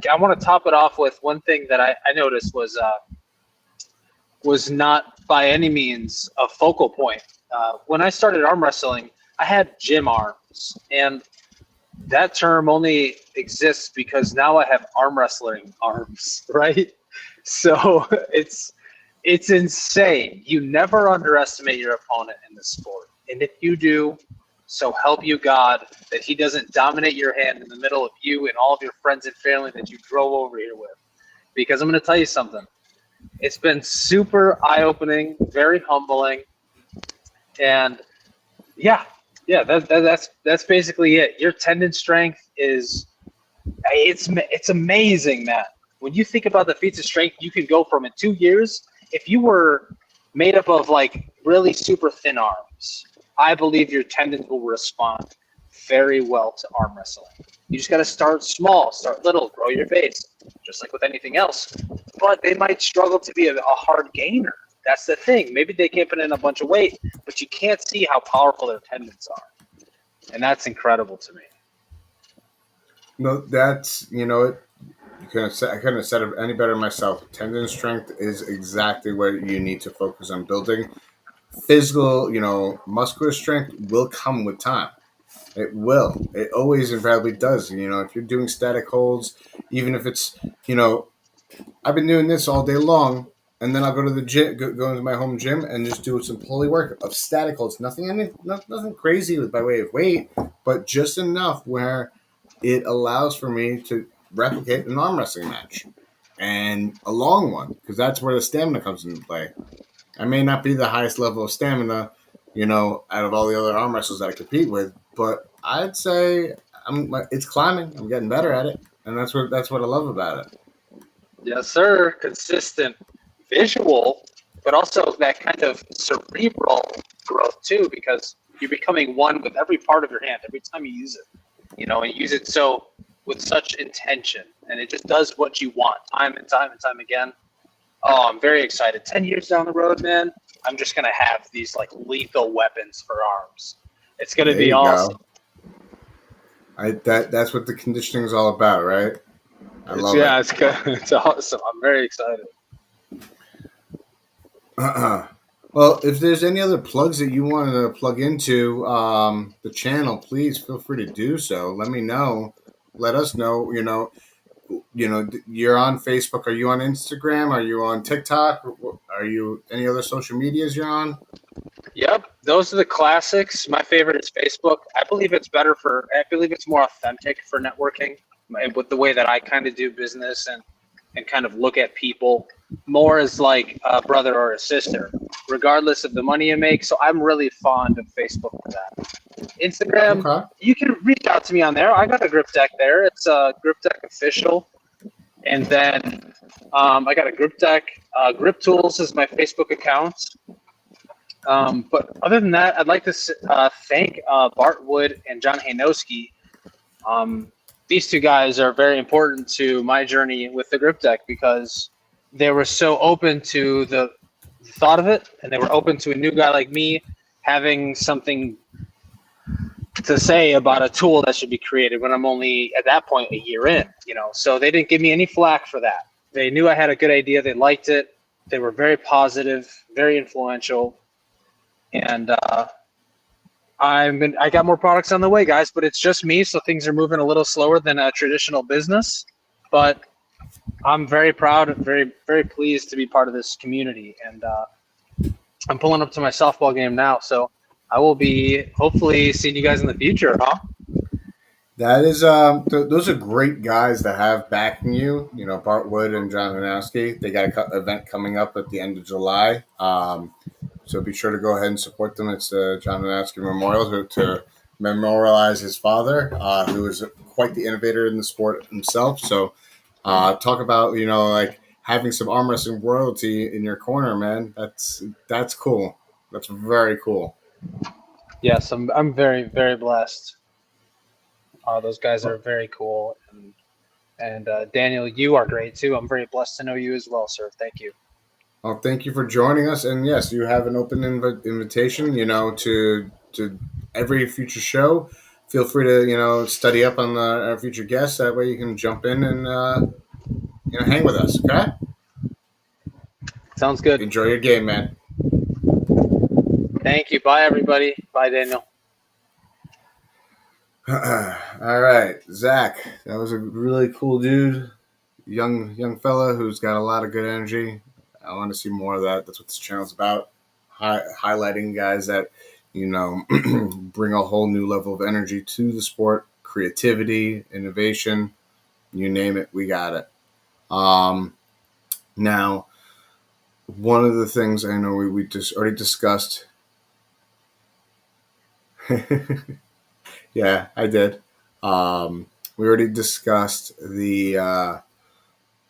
I want to top it off with one thing that I noticed was not by any means a focal point. When I started arm wrestling, I had gym arms, and that term only exists because now I have arm wrestling arms, right? So it's insane. You never underestimate your opponent in the sport, and if you do, so help you God that he doesn't dominate your hand in the middle of you and all of your friends and family that you drove over here with. Because I'm going to tell you something. It's been super eye-opening, very humbling, and that's basically it. Your tendon strength it's amazing, man. When you think about the feats of strength you can go from in 2 years, if you were made up of like really super thin arms, I believe your tendons will respond very well to arm wrestling. You just got to start small, start little, grow your base, just like with anything else. But they might struggle to be a hard gainer. That's the thing. Maybe they can't put in a bunch of weight, but you can't see how powerful their tendons are. And that's incredible to me. No, that's, I couldn't have said it any better myself. Tendon strength is exactly where you need to focus on building. Physical, muscular strength will come with time. It will. It always invariably does. If you're doing static holds, even if it's, I've been doing this all day long, and then I'll go to the gym, go into my home gym, and just do some pulley work of static holds. Nothing crazy by way of weight, but just enough where it allows for me to replicate an arm wrestling match. and a long one, because that's where the stamina comes into play. I may not be the highest level of stamina, out of all the other arm wrestlers that I compete with, but I'd say it's climbing. I'm getting better at it, and that's what I love about it. Yes, sir. Consistent visual, but also that kind of cerebral growth too, because you're becoming one with every part of your hand every time you use it. And use it so with such intention, and it just does what you want time and time and time again. Oh, I'm very excited. 10 years down the road, man, I'm just gonna have these like lethal weapons for arms. It's gonna be awesome. That's what the conditioning is all about, right? I love it. It's good. It's awesome. I'm very excited. Well, if there's any other plugs that you want to plug into the channel, please feel free to do so. Let me know. Let us know. You're on Facebook. Are you on Instagram? Are you on TikTok? Are you any other social medias you're on? Yep, those are the classics. My favorite is Facebook. I believe it's more authentic for networking with the way that I kind of do business and kind of look at people more as like a brother or a sister, regardless of the money you make. So I'm really fond of Facebook for that. Instagram, okay. You can reach out to me on there. I got a grip deck there. It's Grip Deck Official. And then I got a Grip Deck. Grip Tools is my Facebook account. But other than that, I'd like to thank Bart Wood and John Hainowski. These two guys are very important to my journey with the grip deck because they were so open to the thought of it, and they were open to a new guy like me having something to say about a tool that should be created when I'm only at that point a year in. So they didn't give me any flack for that. They knew I had a good idea. They liked it. They were very positive, very influential. And I got more products on the way, guys, but it's just me, so things are moving a little slower than a traditional business. But I'm very proud and very, very pleased to be part of this community. And I'm pulling up to my softball game now, so I will be hopefully seeing you guys in the future, huh? That is, those are great guys to have backing you. Bart Wood and John Hanowski. They got an event coming up at the end of July. So be sure to go ahead and support them. It's John Hanowski Memorial to memorialize his father, who was quite the innovator in the sport himself. So talk about, like having some arm wrestling royalty in your corner, man. That's cool. That's very cool. Yes, I'm very, very blessed. Those guys are very cool. And Daniel, you are great too. I'm very blessed to know you as well, sir. Thank you. Well, thank you for joining us. And yes, you have an open invitation, to every future show. Feel free to, study up on our future guests. That way you can jump in and, hang with us. Okay? Sounds good. Enjoy your game, man. Thank you. Bye, everybody. Bye, Daniel. All right, Zach. That was a really cool dude. Young fella who's got a lot of good energy. I want to see more of that. That's what this channel's about. Highlighting guys that, bring a whole new level of energy to the sport, creativity, innovation, you name it, we got it. Now, one of the things I know we just already discussed. Yeah, I did. We already discussed the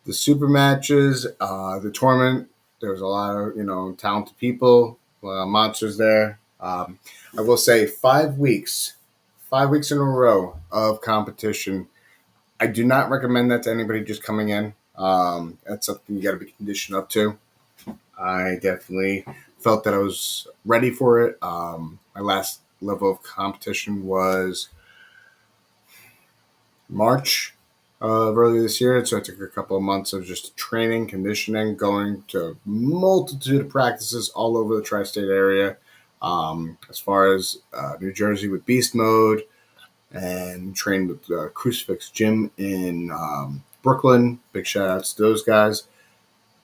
super matches, the tournament. There was a lot of, talented people, monsters there. I will say 5 weeks in a row of competition. I do not recommend that to anybody just coming in. That's something you got to be conditioned up to. I definitely felt that I was ready for it. My last level of competition was March of earlier this year. So I took a couple of months of just training, conditioning, going to a multitude of practices all over the tri-state area. As far as New Jersey with Beast Mode, and trained with Crucifix Gym in Brooklyn. Big shout outs to those guys.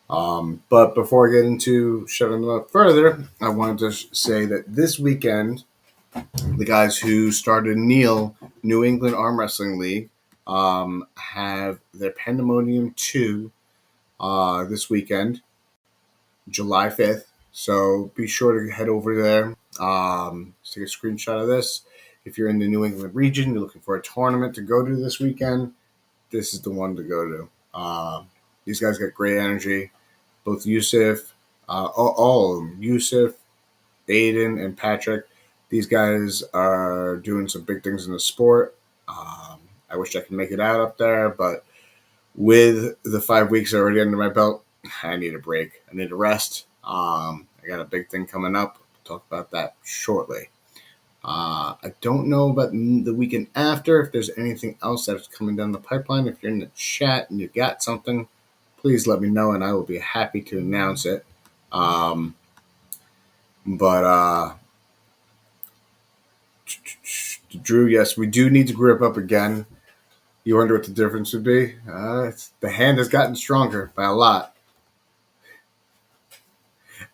But before I get into shutting them up further, I wanted to say that this weekend, the guys who started New England Arm Wrestling League, have their Pandemonium 2 this weekend, July 5th. So be sure to head over there. Take a screenshot of this. If you're in the New England region, you're looking for a tournament to go to this weekend, this is the one to go to. These guys got great energy. Both Yusuf, all of them, Yusuf, Aiden, and Patrick. These guys are doing some big things in the sport. I wish I could make it out up there, but with the 5 weeks already under my belt, I need a break. I need a rest. I got a big thing coming up. We'll talk about that shortly. I don't know about the weekend after, if there's anything else that's coming down the pipeline. If you're in the chat and you got something, please let me know, and I will be happy to announce it. Drew, yes, we do need to grip up again. You wonder what the difference would be? The hand has gotten stronger by a lot.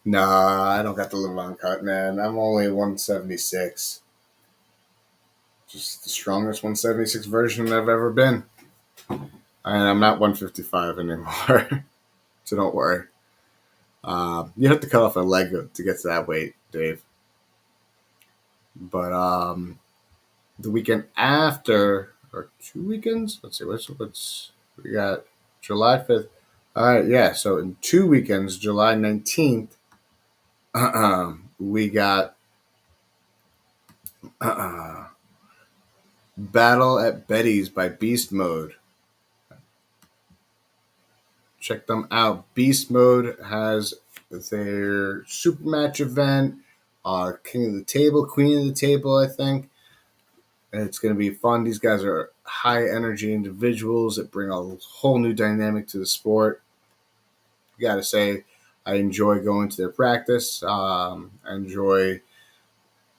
Nah, I don't got the Levant cut, man. I'm only 176. Just the strongest 176 version I've ever been. And I'm not 155 anymore. So don't worry. You have to cut off a leg to get to that weight, Dave. But the weekend after, or 2 weekends? Let's see, what's we got July 5th. All right, yeah. So in 2 weekends, July 19th, we got Battle at Betty's by Beast Mode. Check them out. Beast Mode has their SuperMatch event, King of the Table, Queen of the Table, I think. And it's going to be fun. These guys are high energy individuals that bring a whole new dynamic to the sport. Got to say, I enjoy going to their practice. I enjoy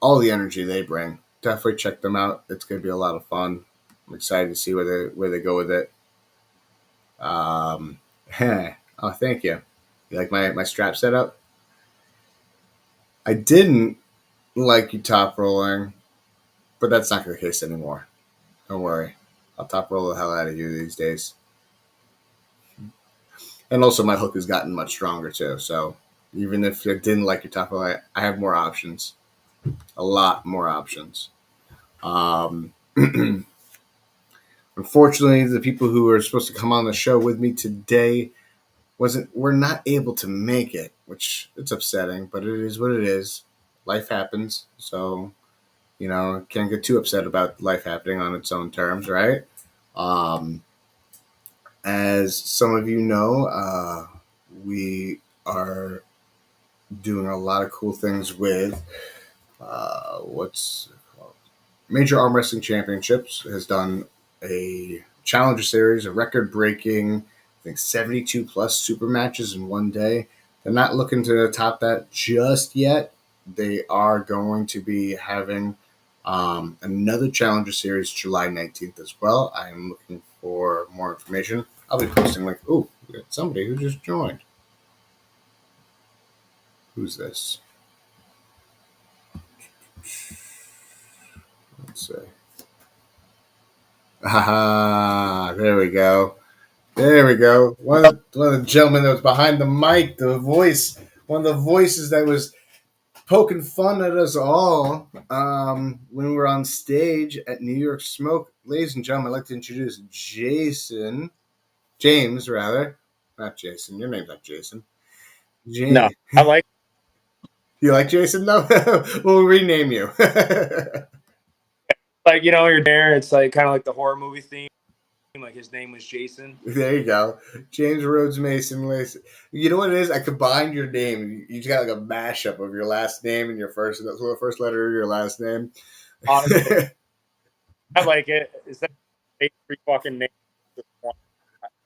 all the energy they bring. Definitely check them out. It's going to be a lot of fun. I'm excited to see where they go with it. Oh, thank you. You like my strap setup? I didn't like you top rolling, but that's not the case anymore. Don't worry. I'll top roll the hell out of you these days. And also, my hook has gotten much stronger too. So even if I didn't like your top roll, I have more options. A lot more options. Unfortunately, the people who were supposed to come on the show with me today were not able to make it, which it's upsetting, but it is what it is. Life happens, so can't get too upset about life happening on its own terms, right? As some of you know, we are doing a lot of cool things with what's called Major Arm Wrestling Championships has done a challenger series, a record-breaking, I think 72 plus super matches in one day. They're not looking to top that just yet. They are going to be having another challenger series July 19th as well. I am looking for more information. I'll be posting we got somebody who just joined. Who's this? Let's see. There we go. There we go. One of the gentlemen that was behind the mic, one of the voices that was poking fun at us all when we were on stage at New York Smoke. Ladies and gentlemen, I'd like to introduce James, rather. Not Jason. Your name's not Jason. James. No, I like. You like Jason, though? We'll rename you. You're there. It's like kind of like the horror movie theme. Like his name was Jason. There you go. James Rhodes Mason. You know what it is? I combined your name. You just got like a mashup of your last name and the first letter of your last name. Honestly, I like it. Is that three fucking names?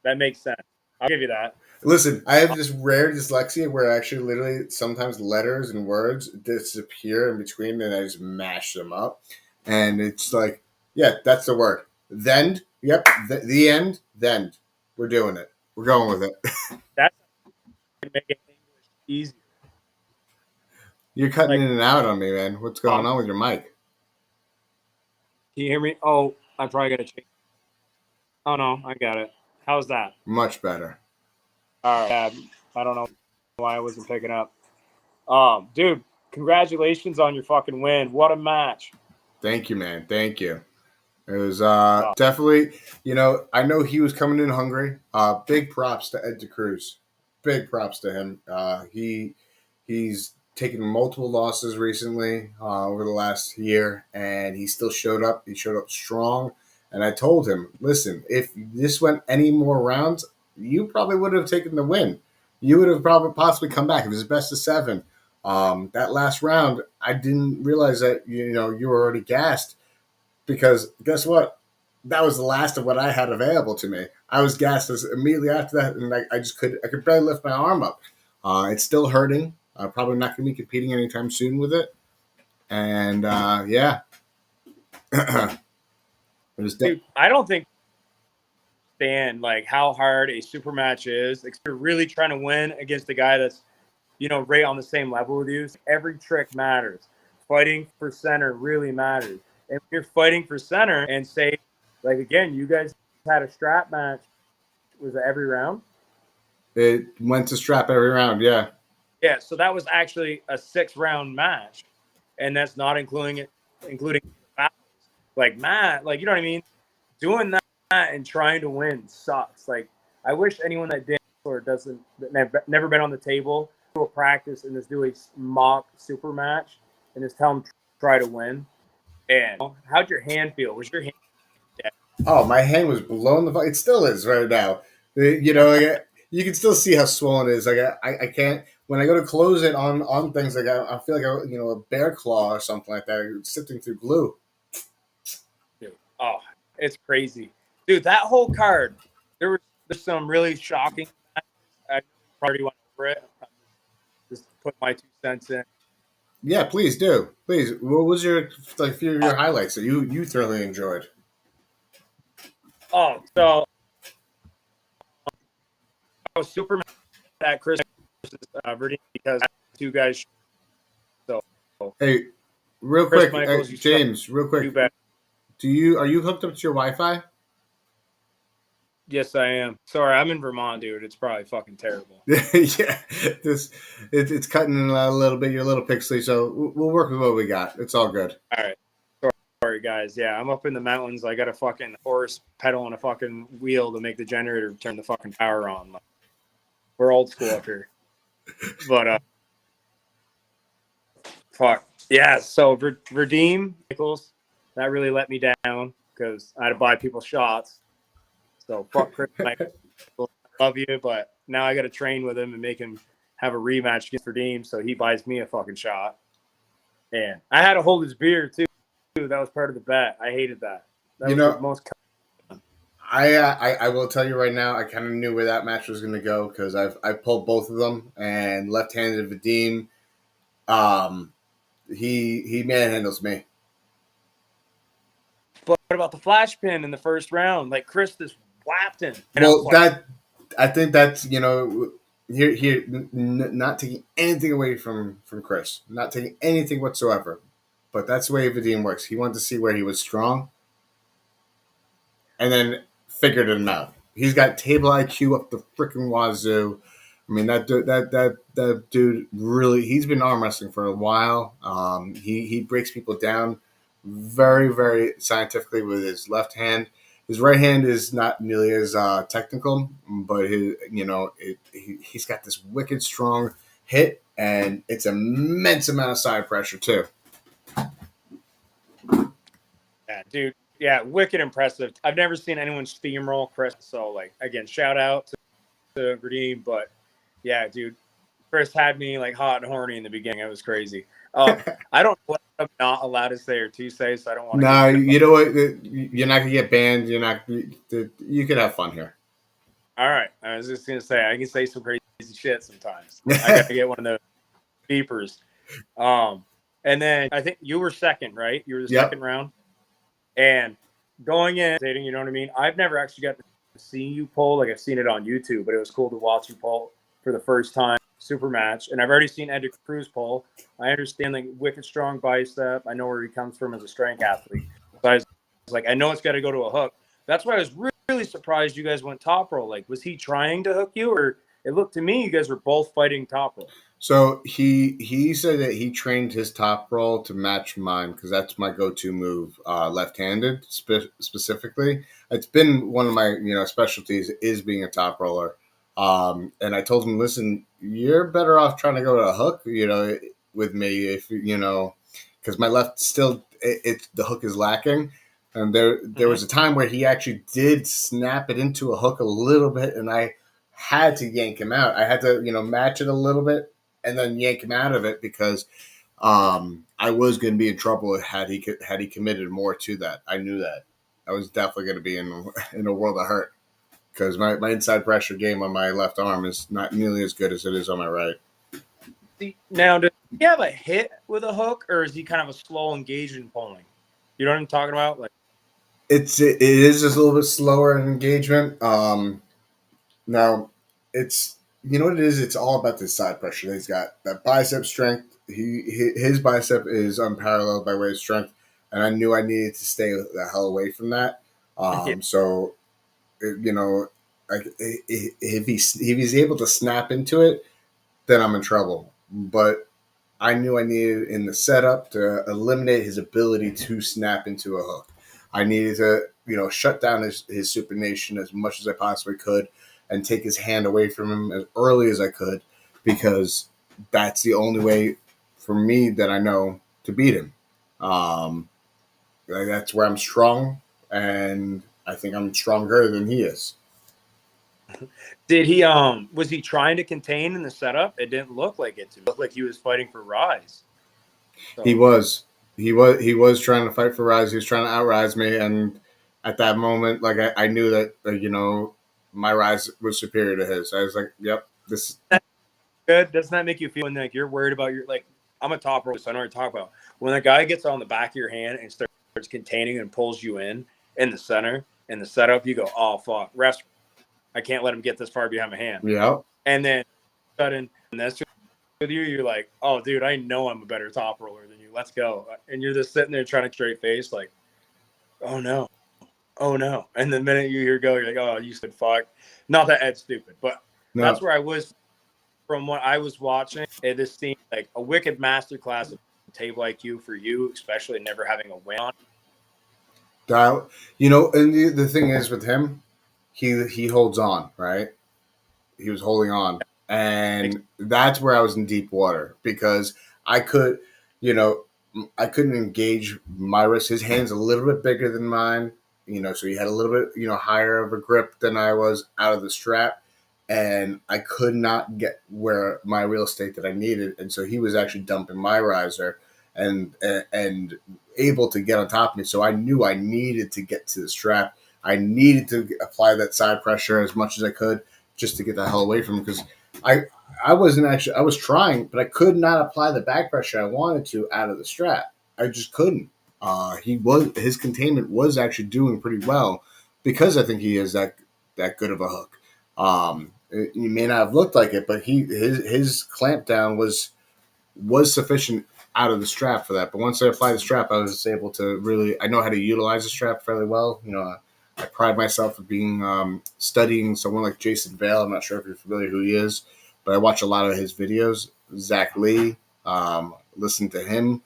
That makes sense. I'll give you that. Listen, I have this rare dyslexia where actually literally sometimes letters and words disappear in between and I just mash them up. And it's like, yeah, that's the word. Then, yep, the end, then. We're doing it. We're going with it. That's make it English easier. You're cutting in and out on me, man. What's going on with your mic? Can you hear me? Oh, I probably got to change. Oh, no, I got it. How's that? Much better. All right. Yeah, I don't know why I wasn't picking up. Dude, congratulations on your fucking win. What a match. Thank you, man. Thank you. It was Oh. definitely, I know he was coming in hungry. Big props to Ed DeCruz. Big props to him. He's taken multiple losses recently over the last year, and he still showed up. He showed up strong. And I told him, listen, if this went any more rounds, you probably would have taken the win. You would have probably possibly come back. It was best of 7. That last round, I didn't realize that you were already gassed. Because guess what? That was the last of what I had available to me. I was gassed immediately after that, and I could barely lift my arm up. It's still hurting. Probably not going to be competing anytime soon with it. And yeah, it was. Dude, I don't think understand like how hard a super match is. Like, you're really trying to win against a guy that's right on the same level with you. So every trick matters. Fighting for center really matters. And if you're fighting for center and say, like, again, you guys had a strap match, was it every round? It went to strap every round, yeah. Yeah, so that was actually a 6-round match, and that's not including fouls. Like, Matt, like, you know what I mean? Doing that and trying to win sucks. Like, I wish anyone that did or doesn't never been on the table do a practice and just do a mock super match and just tell them try to win. And how'd your hand feel? Was your hand dead? Oh, my hand was blown the fuck. It still is right now. You can still see how swollen it is. Like I can't when I go to close it on things. Like I feel like a bear claw or something like that sifting through glue. Dude, oh, it's crazy, dude. That whole card, there's some really shocking. I already went over it. Just put my 2 cents in. Yeah, please do. Please. What was your few of your highlights that you thoroughly enjoyed? Oh, so I was super mad at Chris Verdine because 2 guys. So Hey, real Chris quick, Michaels, James, real quick. Are you hooked up to your Wi-Fi? Yes, I am. Sorry, I'm in Vermont, dude. It's probably fucking terrible. Yeah, it's cutting a little bit. You're a little pixely, so we'll work with what we got. It's all good. All right. Sorry, guys. Yeah, I'm up in the mountains. I got a fucking horse pedal on a fucking wheel to make the generator turn the fucking power on. We're old school up here. But, fuck. Yeah, so Redeem Michaels, that really let me down because I had to buy people shots. So, fuck Chris Michaels. I love you, but now I got to train with him and make him have a rematch against Redeem so he buys me a fucking shot. And I had to hold his beer, too. That was part of the bet. I hated that. That was the most. I will tell you right now, I kind of knew where that match was going to go because I pulled both of them, and left-handed Vadim, he manhandles me. But what about the flash pin in the first round? Like, Chris just whapped him. Well, I think that's here not taking anything away from Chris, not taking anything whatsoever, but that's the way Vadim works. He wanted to see where he was strong, and then figured it out. He's got table IQ up the freaking wazoo. I mean, that dude really, he's been arm wrestling for a while. He breaks people down very, very scientifically with his left hand. His right hand is not nearly as technical, but he's got this wicked strong hit, and it's immense amount of side pressure too. Yeah, dude. Yeah, wicked impressive. I've never seen anyone steamroll Chris. So, like, again, shout out to Redeem. But, yeah, dude, Chris had me, like, hot and horny in the beginning. It was crazy. I don't know what I'm not allowed to say or to say, so I don't want to. No, you know what? You're not going to get banned. You could have fun here. All right. I was just going to say, I can say some crazy shit sometimes. I got to get one of those beepers. And then I think you were second, right? You were the second round. And going in, you know what I mean? I've never actually got to see you pull. Like, I've seen it on YouTube, but it was cool to watch you pull for the first time, super match. And I've already seen Ed Cruz pull. I understand, like, wicked strong bicep. I know where he comes from as a strength athlete. So I was like, I know it's got to go to a hook. That's why I was really surprised you guys went top roll. Like, was he trying to hook you, or it looked to me you guys were both fighting top rope. So he said that he trained his top roll to match mine because that's my go-to move, left-handed specifically. It's been one of my specialties is being a top roller. And I told him, listen, you're better off trying to go to a hook, with me if because my left still the hook is lacking. And there was a time where he actually did snap it into a hook a little bit, and I had to yank him out. I had to match it a little bit and then yank him out of it because I was going to be in trouble had he committed more to that. I knew that I was definitely going to be in a world of hurt because my inside pressure game on my left arm is not nearly as good as it is on my right. Now, does he have a hit with a hook, or is he kind of a slow engagement pulling? You know what I'm talking about? Like it is just a little bit slower in engagement. Now it's what it is. It's all about the side pressure. He's got that bicep strength. His bicep is unparalleled by way of strength, and I knew I needed to stay the hell away from that. So, like if he's able to snap into it, then I'm in trouble. But I knew I needed in the setup to eliminate his ability to snap into a hook. I needed to, shut down his supination as much as I possibly could and take his hand away from him as early as I could because that's the only way for me that I know to beat him. That's where I'm strong, and I think I'm stronger than he is. Did he was he trying to contain in the setup? It didn't look like it. It looked like he was fighting for rise. So. He was trying to fight for rise. He was trying to outrise me, and at that moment, like I knew that my rise was superior to his. I was like, "Yep, this." That's good. Doesn't that make you feel like you're worried about your like? I'm a top rope, so I know what you're talking about. When a guy gets on the back of your hand and starts containing and pulls you in the center in the setup, you go, "Oh fuck, rest." I can't let him get this far behind my hand. Yeah. And then sudden that's with you, you're like, oh dude, I know I'm a better top roller than you. Let's go. And you're just sitting there trying to straight face, like, oh no. And the minute you hear go, you're like, oh, you said fuck. Not that Ed's stupid, but that's where I was from what I was watching. This seemed like a wicked masterclass of table IQ for you, especially never having a win on. And the thing is with him, he holds on, right? He was holding on. And that's where I was in deep water because I couldn't engage my wrist. His hand's a little bit bigger than mine, so he had a little bit, higher of a grip than I was out of the strap. And I could not get where my real estate that I needed. And so he was actually dumping my riser and able to get on top of me. So I knew I needed to get to the strap. I needed to apply that side pressure as much as I could just to get the hell away from him because I was trying, but I could not apply the back pressure I wanted to out of the strap. I just couldn't. His containment was actually doing pretty well because I think he is that good of a hook. He may not have looked like it, but his clamp down was sufficient out of the strap for that. But once I applied the strap, I was able to really I know how to utilize the strap fairly well. I pride myself of being studying someone like Jason Vale. I'm not sure if you're familiar who he is, but I watch a lot of his videos. Zach Lee, listen to him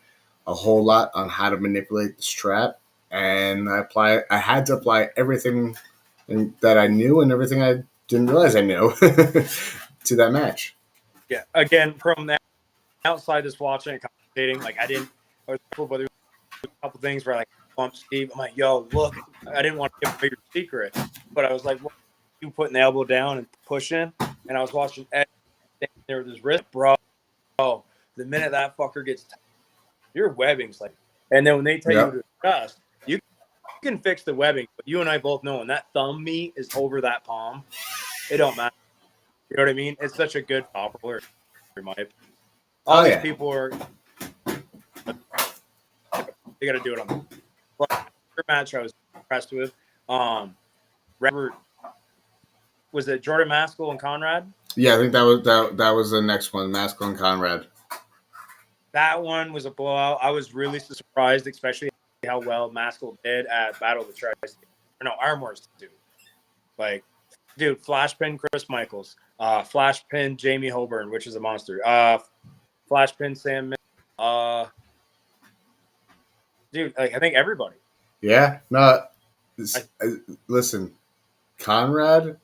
a whole lot on how to manipulate the strap, and I had to apply everything that I knew and everything I didn't realize I knew to that match. Yeah, again, from that outside just watching and commentating, like I was cool, but there was a couple things where I bumped Steve. I'm like, yo, look, I didn't want to give away your secret, but I was like, well, you putting the elbow down and pushing, and I was watching Ed there with his wrist, bro. The minute that fucker gets your webbing's like, and then when they tell you to adjust, you can fix the webbing, but you and I both know when that thumb meat is over that palm, it don't matter. You know what I mean? It's such a good poplar. All these people are they got to do it on them. But the match I was impressed with. Robert, was it Jordan Maskell and Conrad? Yeah, I think that was the next one, Maskell and Conrad. That one was a blowout. I was really surprised, especially how well Maskell did at Battle of the Tri-State. No, Armwrestling too. Like Dude, flash pin Chris Michaels. Flash pin Jamie Hoburn, which is a monster. Flash pin Sam. Dude, like I think everybody. Yeah, no. Listen, Conrad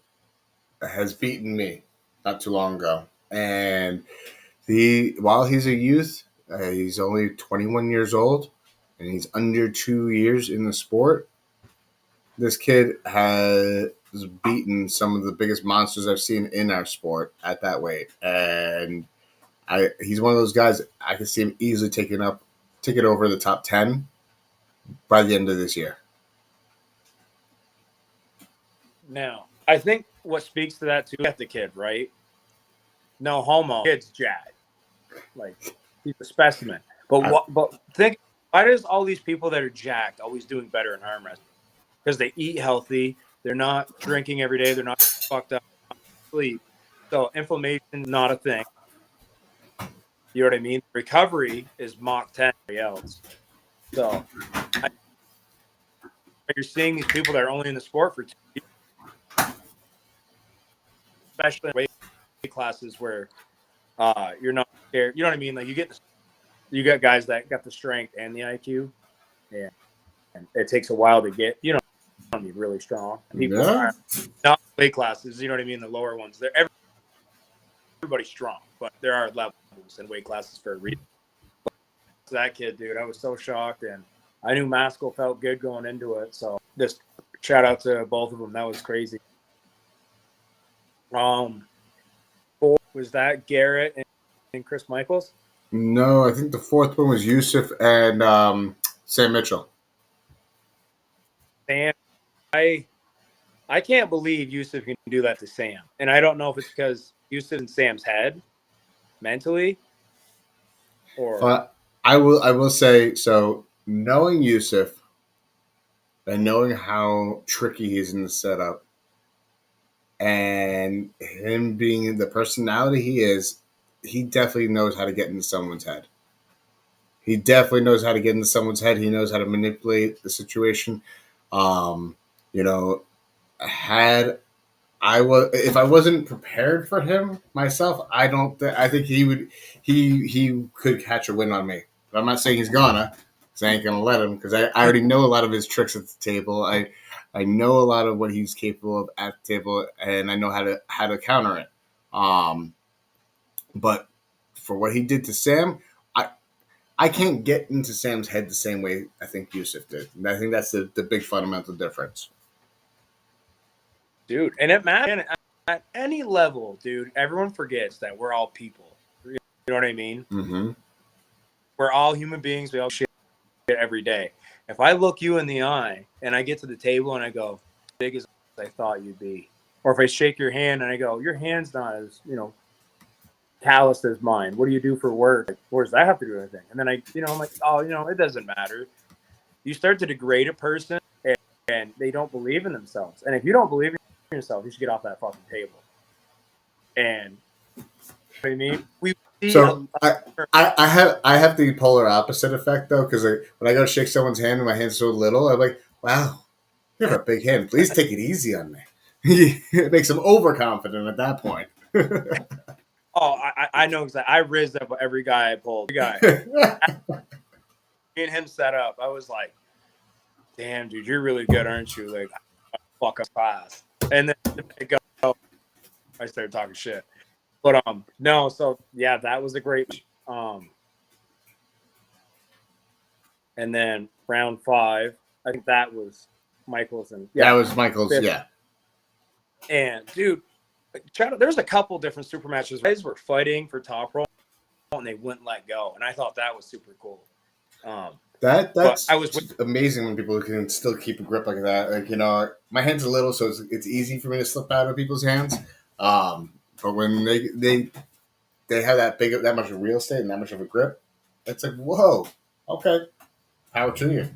has beaten me not too long ago, and while he's a youth, he's only 21 years old, and he's under 2 years in the sport. This kid has beaten some of the biggest monsters I've seen in our sport at that weight, and he's one of those guys I can see him easily taking over the top 10 by the end of this year. Now, I think what speaks to that too, at the kid, right? No homo, kid's jacked. Like he's a specimen. But think, why does all these people that are jacked always doing better in arm wrestling? Because they eat healthy, they're not drinking every day, they're not fucked up, sleep. So inflammation is not a thing. You know what I mean? Recovery is Mach 10 else. So you're seeing these people that are only in the sport for 2 years, especially in weight classes where you're not scared. You know what I mean? Like you get guys that got the strength and the IQ, and it takes a while to get. You don't need really strong people. Yeah. Not weight classes. You know what I mean? The lower ones. Everybody's strong, but there are levels and weight classes for a reason. That kid, dude, I was so shocked, and I knew Maskell felt good going into it. So just shout out to both of them. That was crazy. Was that Garrett and Chris Michaels? No, I think the fourth one was Yusuf and Sam Mitchell. Sam, I can't believe Yusuf can do that to Sam, and I don't know if it's because Yusuf in Sam's head mentally, or I will say so. Knowing Yusuf and knowing how tricky he is in the setup, and him being the personality he is, he definitely knows how to get into someone's head. He definitely knows how to get into someone's head. He knows how to manipulate the situation. You know, if I wasn't prepared for him myself, I think he could catch a win on me. But I'm not saying he's gonna, because I ain't gonna let him, because I already know a lot of his tricks at the table. I know a lot of what he's capable of at the table, and I know how to counter it. But for what he did to Sam, I can't get into Sam's head the same way I think Yusuf did. And I think that's the big fundamental difference. dude, and it matters at any level, dude. Everyone forgets that we're all people. You know what I mean? Mm-hmm. We're all human beings. We all shit every day. If I look you in the eye and I get to the table and I go, big as I thought you'd be, or if I shake your hand and I go, your hand's not as calloused as mine. What do you do for work? Like, what does that have to do with anything? And then I'm like, oh, it doesn't matter. You start to degrade a person, and they don't believe in themselves. And if you don't believe in yourself, you should get off that fucking table. And you know what I mean, we see. So I have the polar opposite effect though, because when I go shake someone's hand and my hand's so little, I'm like, wow, you have a big hand. Please take it easy on me. It makes them overconfident at that point. Oh, I know exactly. I rizzed up every guy I pulled. Every guy. Me and him set up. I was like, damn, dude, you're really good, aren't you? Like, fuck up fast. And then I started talking shit. But no, so yeah, that was a great and then round 5, I think that was Michaels and that was Michaels, yeah. And dude, there's a couple different super matches. Guys were fighting for top roll and they wouldn't let go, and I thought that was super cool. That's amazing when people can still keep a grip like that. Like, my hands are little, so it's easy for me to slip out of people's hands. But when they have that much of real estate and that much of a grip, it's like, whoa, okay, power to you.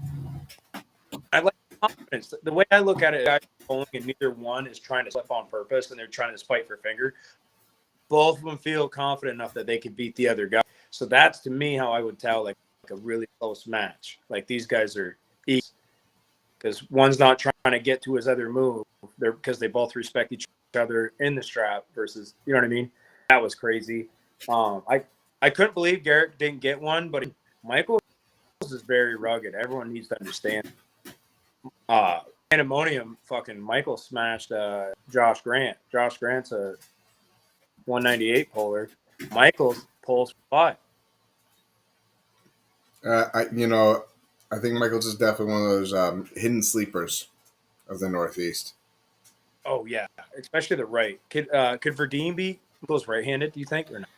I like confidence. The way I look at it, guys bowling, and neither one is trying to slip on purpose, and they're trying to fight for finger. Both of them feel confident enough that they could beat the other guy. So that's, to me, how I would tell like a really close match. Like, these guys are equal because one's not trying to get to his other move. Because they both respect each other in the strap versus, you know what I mean? That was crazy. I couldn't believe Garrett didn't get one, but Michaels is very rugged. Everyone needs to understand. Pandemonium, fucking Michael smashed Josh Grant. Josh Grant's a 198 puller. Michaels pulls 5. I think Michaels is definitely one of those hidden sleepers of the Northeast. Oh yeah, especially the right. Could Verdeen be Michaels right-handed? Do you think or not?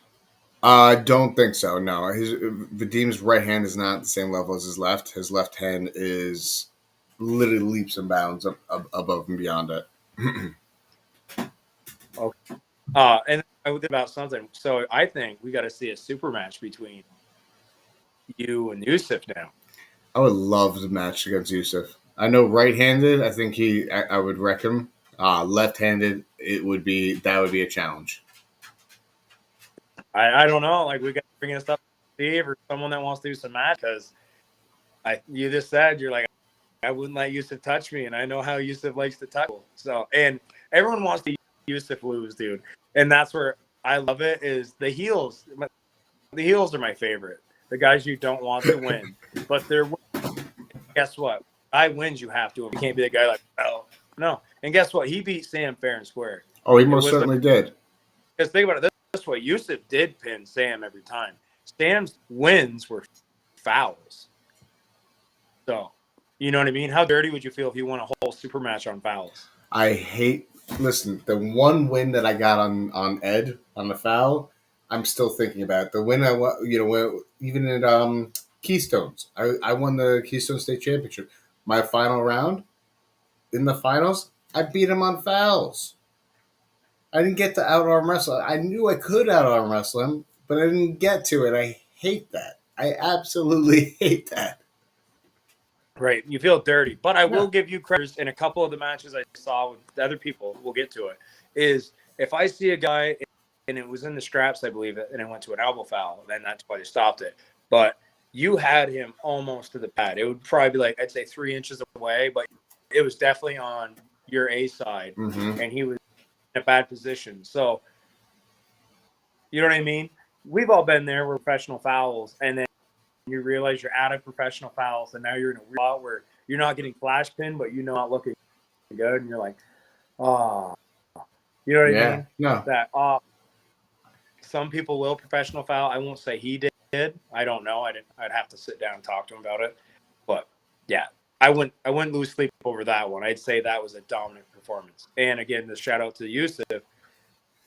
I don't think so. No, Vadim's right hand is not the same level as his left. His left hand is literally leaps and bounds above and beyond it. Okay. And I would think about something. So I think we got to see a super match between you and Yusuf now. I would love the match against Yusuf. I know right-handed. I think I would wreck him. Left-handed, that would be a challenge. I don't know. Like we got to bring in stuff, Steve, or someone that wants to do some match. Because you just said you're like, I wouldn't let Yusuf touch me, and I know how Yusuf likes to touch. So, and everyone wants to Yusuf lose, dude. And that's where I love it. Is the heels. The heels are my favorite. The guys you don't want to win, but they're. Guess what? I wins. You have to. You can't be the guy like, oh no. And guess what? He beat Sam fair and square. Oh, he most certainly did. Because think about it this way: Yusuf did pin Sam every time. Sam's wins were fouls. So, you know what I mean? How dirty would you feel if you won a whole super match on fouls? Listen, the one win that I got on Ed on the foul, I'm still thinking about it. The win even at Keystones, I won the Keystone State Championship. My final round in the finals, I beat him on fouls. I didn't get to out arm wrestle. I knew I could out arm wrestle him, but I didn't get to it. I hate that. I absolutely hate that. Right. You feel dirty. But I will give you credit in a couple of the matches I saw with the other people, we'll get to it, is if I see a guy and it was in the straps, I believe it, and it went to an elbow foul, then that's why they stopped it. But you had him almost to the pad. It would probably be like, I'd say 3 inches away, but it was definitely on your A side, and he was in a bad position. So, you know what I mean? We've all been there. We're professional fouls, and then you realize you're out of professional fouls, and now you're in a weird spot where you're not getting flash pinned, but you're not looking good, and you're like, oh, you know what I mean? No. That some people will professional foul. I won't say he did. I don't know. I'd have to sit down and talk to him about it. But yeah, I wouldn't lose sleep over that one. I'd say that was a dominant performance. And again, the shout out to Yusuf,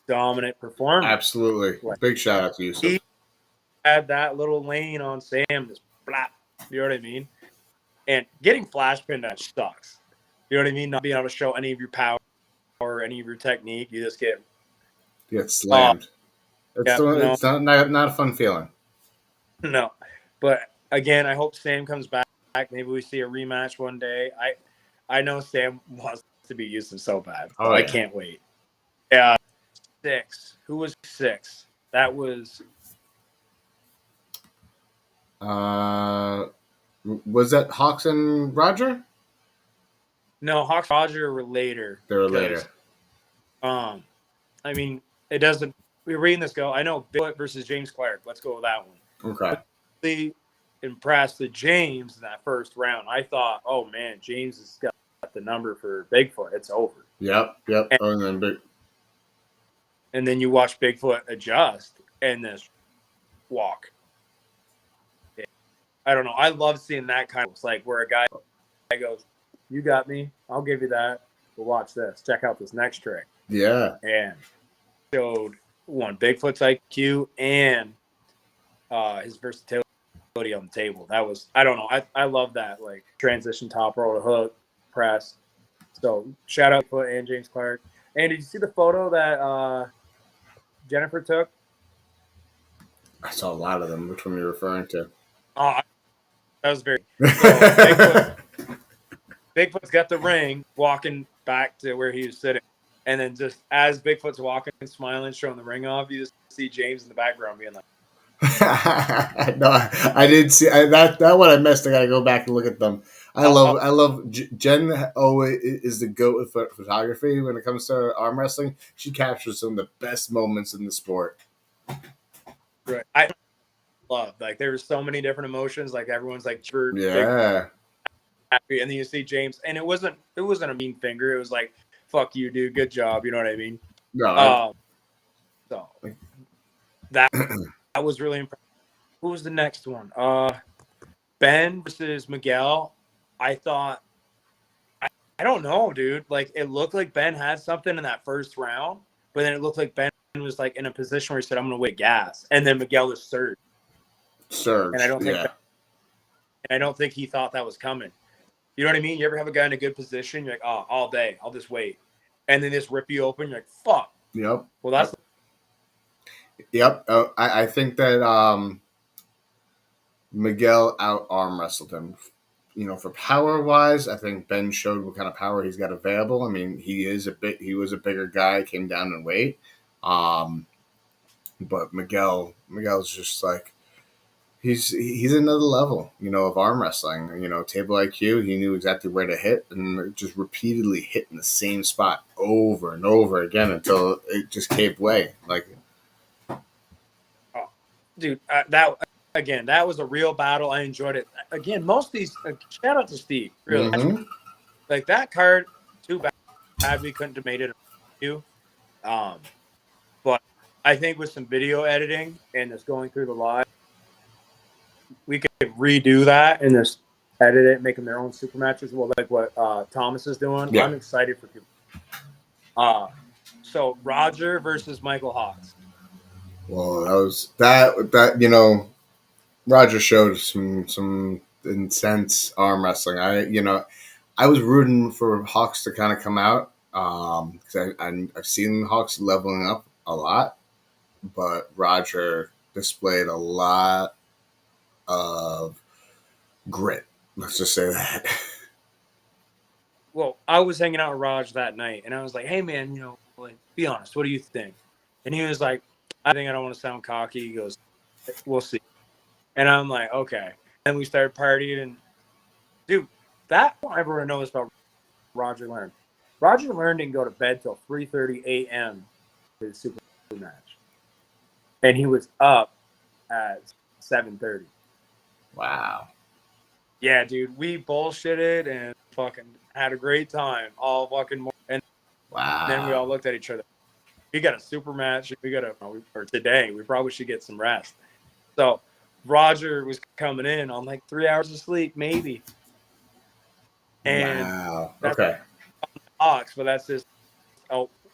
dominant performance. Absolutely, big shout out to Yusuf. He had that little lane on Sam, this blap. You know what I mean? And getting flash pinned, that sucks. You know what I mean? Not being able to show any of your power or any of your technique. You just get slammed. It's not a fun feeling. No. But again, I hope Sam comes back. Maybe we see a rematch one day. I know Sam wants to be Yusuf so bad. Oh, I can't wait. 6. Who was 6? That was was that Hawks and Roger? No, Hawks and Roger were later. They were later. I mean, it doesn't. We're reading this go. I know Bigfoot versus James Clark. Let's go with that one. Okay. Really impressed with James in that first round. I thought, oh man, James has got the number for Bigfoot. It's over. Yep. And then you watch Bigfoot adjust and this walk. I don't know. I love seeing that kind of, it's like where a guy goes, you got me. I'll give you that. But watch this. Check out this next trick. Yeah. And showed Bigfoot's IQ and his versatility on the table. That was, I don't know. I love that, like transition top roll to hook press. So shout out Foot and James Clark. And did you see the photo that Jennifer took? I saw a lot of them. Which one are you referring to? That was very. So Bigfoot's got the ring, walking back to where he was sitting, and then just as Bigfoot's walking, smiling, showing the ring off, you just see James in the background being like, No, I didn't see that one. I missed. I gotta go back and look at them. I love Jen. Is the goat with photography when it comes to arm wrestling. She captures some of the best moments in the sport. Right. I love like there were so many different emotions. Like everyone's like Yeah, happy, and then you see James, and it wasn't a mean finger. It was like, "Fuck you, dude. Good job." You know what I mean? no, So that was really impressive. Who was the next one? Ben versus Miguel. I thought, I don't know, dude. Like it looked like Ben had something in that first round, but then it looked like Ben was like in a position where he said, "I'm gonna wait gas," and then Miguel was surged. And I don't think, he thought that was coming. You know what I mean? You ever have a guy in a good position? You're like, oh, all day, I'll just wait, and then this rip you open. You're like, fuck. Yep. Well, that's. Yep. I think that Miguel out arm wrestled him. You know, for power wise, I think Ben showed what kind of power he's got available. I mean, he was a bigger guy, came down in weight. But Miguel's just like he's another level, you know, of arm wrestling. You know, table IQ. He knew exactly where to hit, and just repeatedly hitting the same spot over and over again until it just caved way. Like, oh, dude, that was a real battle. I enjoyed it. Again, most of these. Shout out to Steve. Really, like that card. Too bad we couldn't have made it. But I think with some video editing and just going through the live, we could redo that and just edit it, make them their own super matches. Well, like what Thomas is doing. Yeah. I'm excited for people. So Roger versus Michael Hawks. Well, that you know, Roger showed some intense arm wrestling. I was rooting for Hawks to kind of come out because I've seen Hawks leveling up a lot, but Roger displayed a lot of grit. Let's just say that. Well, I was hanging out with Raj that night, and I was like, "Hey, man, you know, like, be honest. What do you think?" And he was like, "I think I don't want to sound cocky." He goes, "We'll see." And I'm like, "Okay." And we started partying, and dude, that everyone knows about Roger Learn. Roger Learn didn't go to bed till 3:30 a.m. for the super match, and he was up at 7:30. Wow. Yeah, dude, we bullshitted and fucking had a great time all fucking morning. And then we all looked at each other. We got a super match. Or today, we probably should get some rest. So Roger was coming in on like 3 hours of sleep, maybe. And wow. That's okay. Ox, but that's just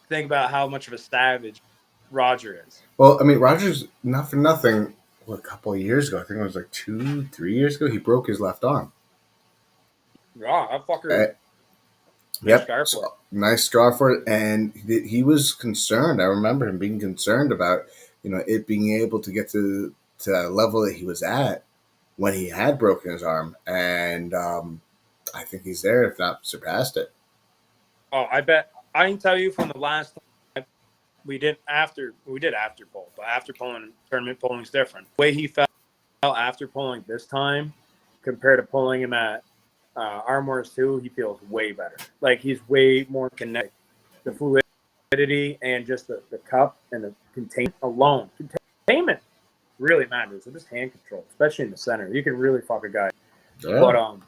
think about how much of a savage Roger is. Well, I mean, Roger's not for nothing. Well, a couple of years ago, I think it was like 2-3 years ago, he broke his left arm. Yeah, that fucker. Yep. Nice draw for it. And he was concerned. I remember him being concerned about, you know, it being able to get to that level that he was at when he had broken his arm. And I think he's there, if not surpassed it. Oh, I bet. I can tell you from the last time we did after poll, but after polling, tournament polling is different. The way he felt after polling this time compared to polling him at Arm Wars 2, he feels way better. Like he's way more connected. The fluidity and just the cup and the containment alone. Containment really matters. It's just hand control, especially in the center. You can really fuck a guy. Yeah. But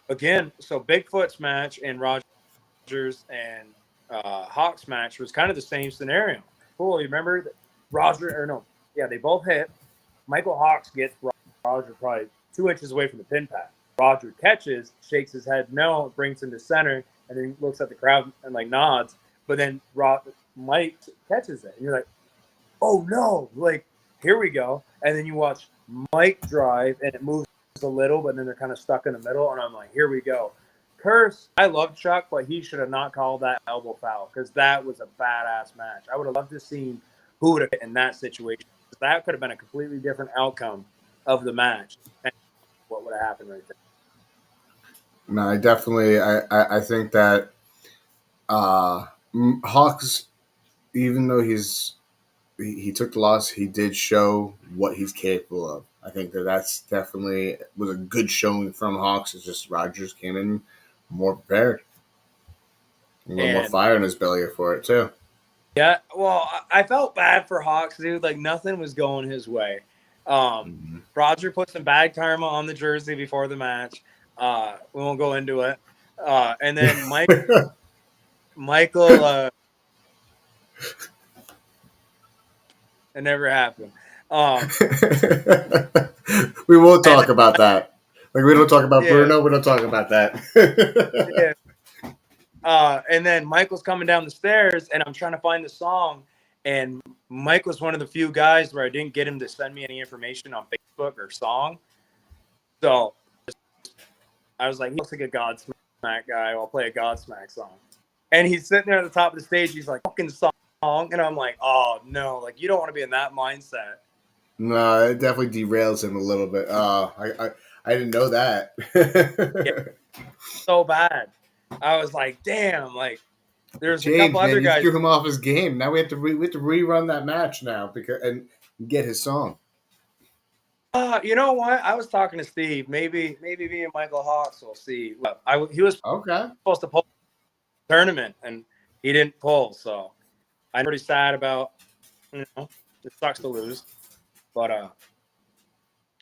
again, so Bigfoot's match and Rogers and Hawks match was kind of the same scenario. Cool, you remember that they both hit. Michael Hawks gets Roger probably 2 inches away from the pin pad. Roger catches, shakes his head no, brings him to center, and then looks at the crowd and like nods. But then Mike catches it, and you're like, "Oh no!" Like here we go. And then you watch Mike drive, and it moves a little, but then they're kind of stuck in the middle, and I'm like, "Here we go." Curse, I love Chuck, but he should have not called that elbow foul because that was a badass match. I would have loved to see who would have hit in that situation. That could have been a completely different outcome of the match. And what would have happened right there? No, I think that Hawks, even though he's he took the loss. He did show what he's capable of. I think that's definitely was a good showing from Hawks. It's just Rogers came in more prepared, a little more fire in his belly for it too. Yeah, well, I felt bad for Hawks, dude. Like nothing was going his way. Roger put some bad karma on the jersey before the match. We won't go into it. And then Michael, it never happened. We won't talk about that. Like we don't talk about Bruno. We don't talk about that. Yeah. And then Michael's coming down the stairs, and I'm trying to find the song. And Mike was one of the few guys where I didn't get him to send me any information on Facebook or song. So I was like, he looks like a Godsmack guy. I'll play a Godsmack song. And he's sitting there at the top of the stage. He's like, fucking song. And I'm like, oh, no. Like, you don't want to be in that mindset. No, it definitely derails him a little bit. I didn't know that. Yeah, so bad. I was like, damn. Like, there's James, a couple other guys. You threw him off his game. Now we have to rerun that match now and get his song. You know what? I was talking to Steve. Maybe me and Michael Hawks will see. He was supposed to pull the tournament, and he didn't pull. So I'm pretty sad about. It sucks to lose, but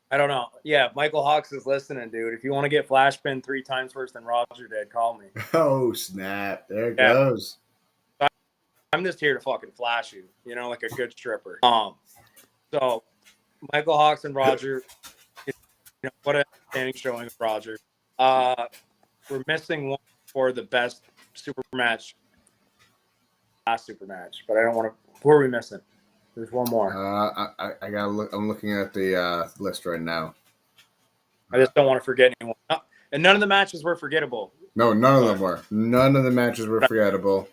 I don't know. Yeah, Michael Hawks is listening, dude. If you want to get flash pinned 3 times worse than Roger did, call me. Oh snap! There it goes. I'm just here to fucking flash you, like a good stripper. So Michael Hawks and Roger, what a outstanding showing of Roger. We're missing one for the best super match, last super match, but I don't want to. Who are we missing? There's one more. I gotta look. I'm looking at the list right now. I just don't want to forget anyone. And none of the matches were forgettable. No, none of them were. None of the matches were forgettable.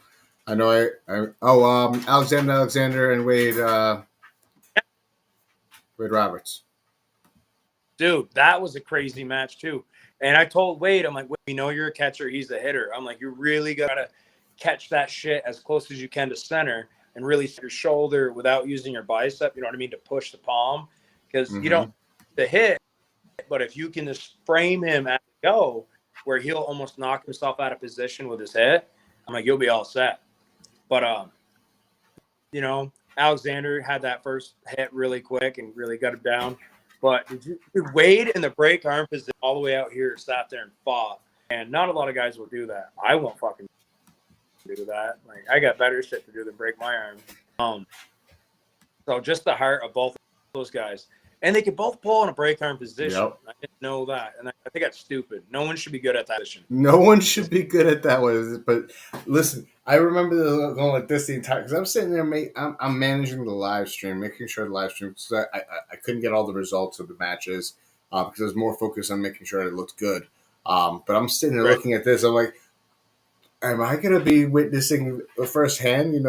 I know. Alexander and Wade Roberts. Dude, that was a crazy match too. And I told Wade, I'm like, we know you're a catcher. He's a hitter. I'm like, you really gotta catch that shit as close as you can to center and really set your shoulder without using your bicep. You know what I mean? To push the palm, because you don't the hit. But if you can just frame him at the go, where he'll almost knock himself out of position with his hit, I'm like, you'll be all set. But Alexander had that first hit really quick and really got him down. But Wade in the break arm position all the way out here sat there and fought. And not a lot of guys will do that. I won't fucking do that. Like, I got better shit to do than break my arm. So just the heart of both of those guys. And they could both pull in a break arm position. Yep. I didn't know that. And I think that's stupid. No one should be good at that position. No one should be good at that one. But listen, I remember going like this the entire, because I'm sitting there, I'm managing the live stream, making sure the live stream, because I couldn't get all the results of the matches because I was more focused on making sure it looked good. But I'm sitting there looking at this. I'm like, am I going to be witnessing firsthand,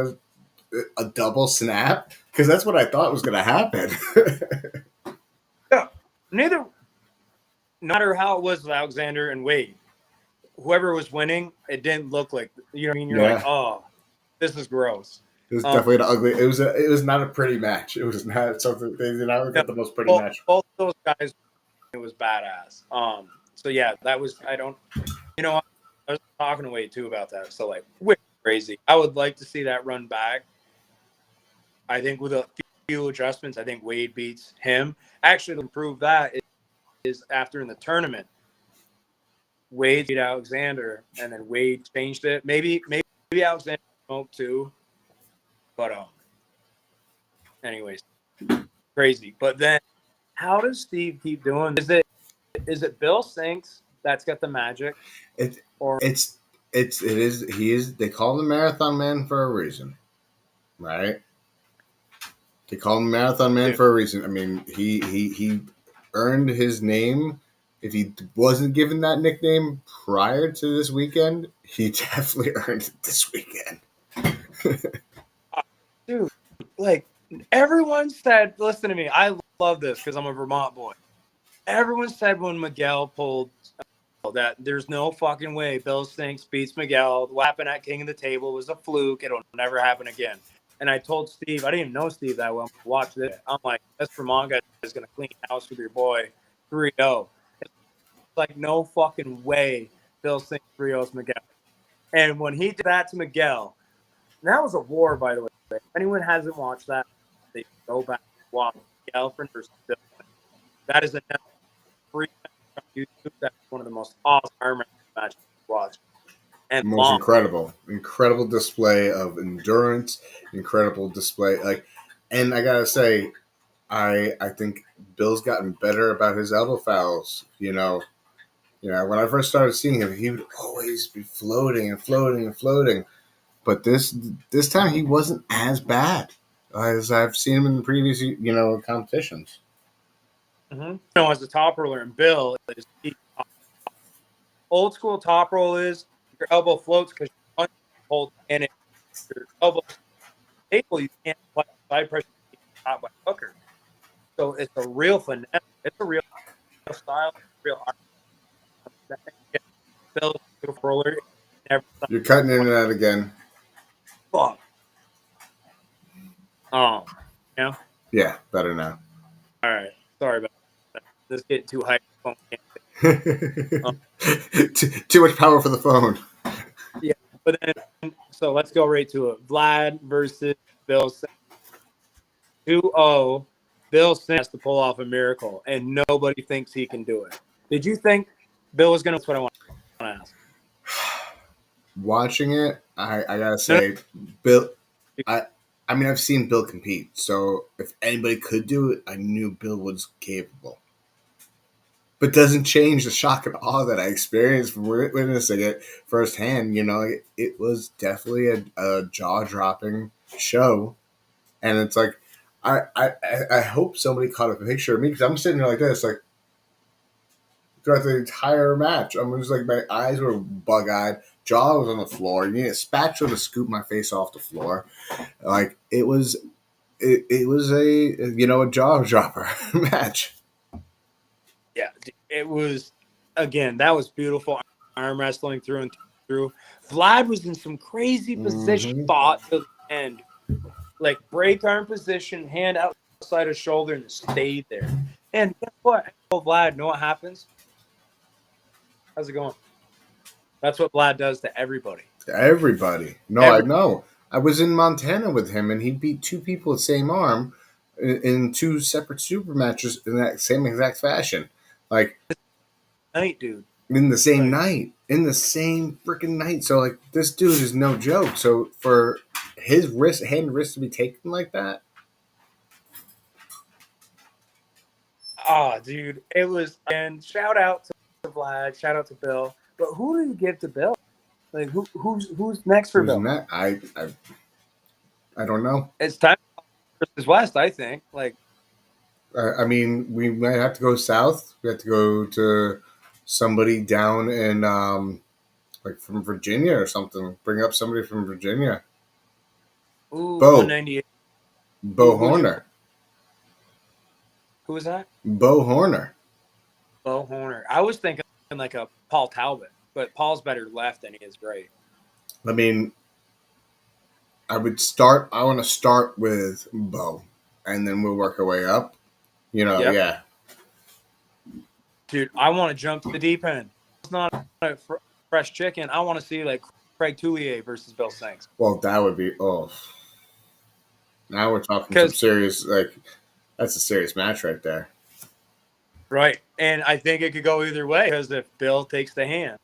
a double snap? Because that's what I thought was going to happen. Yeah, no matter how it was with Alexander and Wade, whoever was winning, it didn't look like, you know what I mean? You're like, oh, this is gross. It was definitely an ugly. It was not a pretty match. It was not something. They did not look at the most pretty match. Both those guys, it was badass. So yeah, that was. I was talking to Wade too about that. So like, crazy. I would like to see that run back. I think with a few adjustments, I think Wade beats him. Actually, to improve that is after in the tournament, Wade beat Alexander, and then Wade changed it. Maybe Alexander smoked too, but anyways, crazy. But then, how does Steve keep doing? Is it Bill Sinks that's got the magic? It is. He is. They call him the Marathon Man for a reason, right? They call him Marathon Man for a reason. I mean, he earned his name. If he wasn't given that nickname prior to this weekend, he definitely earned it this weekend. Dude, like, everyone said, listen to me, I love this because I'm a Vermont boy. Everyone said when Miguel pulled that there's no fucking way Bill Sinks beats Miguel. What happened at King of the Table was a fluke. It'll never happen again. And I told Steve, I didn't even know Steve that well. Watch this. I'm like, this Vermont guy is going to clean house with your boy 3-0. It's like, no fucking way Bill Singh 3-0's Miguel. And when he did that to Miguel, and that was a war, by the way. If anyone hasn't watched that, they go back and watch Miguel versus Bill Singh. That is a free on YouTube. That's one of the most awesome arm wrestling matches to watch. And Most incredible display of endurance, incredible display. And I gotta say, I think Bill's gotten better about his elbow fouls. When I first started seeing him, he would always be floating and floating and floating. But this time he wasn't as bad as I've seen him in the previous competitions. Mm-hmm. As a top roller, and Bill is old school top roll is your elbow floats because you hold and your elbow stable. You can't apply side pressure top by hooker. So it's a real finesse. It's a real style, real art. Bill roller. You're cutting in and out again. Fuck. Yeah. Yeah, better now. All right. Sorry about that. This is getting too hyped. Too much power for the phone. Yeah, but then so let's go right to it. Vlad versus Bill Singh. 2-0. Bill Singh has to pull off a miracle, and nobody thinks he can do it. Did you think Bill was going to? That's what I want to ask. Watching it, I gotta say, Bill. I've seen Bill compete, so if anybody could do it, I knew Bill was capable. But doesn't change the shock and awe that I experienced from witnessing it firsthand. It was definitely a jaw-dropping show, and it's like I hope somebody caught a picture of me because I'm sitting here like this, like throughout the entire match. I'm just like my eyes were bug-eyed, jaw was on the floor. You need a spatula to scoop my face off the floor. Like it was a jaw dropper match. Yeah, it was. Again, that was beautiful arm wrestling through and through. Vlad was in some crazy position, fought to the end, like break arm position, hand outside his shoulder, and stayed there. And guess what? Vlad, know what happens? How's it going? That's what Vlad does to everybody. Everybody. No, I know. I was in Montana with him, and he beat two people with the same arm in two separate super matches in that same exact fashion. Like, night, dude. In the same night. In the same freaking night. So, like, this dude is no joke. So, for his hand wrist to be taken like that. Oh, dude. It was, and shout out to Vlad, shout out to Bill. But who do you give to Bill? Like, who's next for Bill? Next? I don't know. It's time versus West, I think. Like, we might have to go south. We have to go to somebody down in, like from Virginia or something. Bring up somebody from Virginia. Ooh, Bo. 198. Bo Horner. Who was that? Bo Horner. Bo Horner. I was thinking like a Paul Talbot, but Paul's better left than he is right. I want to start with Bo, and then we'll work our way up. Yep. Yeah. Dude, I want to jump to the deep end. It's not a fresh chicken. I want to see like Craig Toulier versus Bill Singh. Well, that would be now we're talking some serious, like, that's a serious match right there. Right, and I think it could go either way because if Bill takes the hand.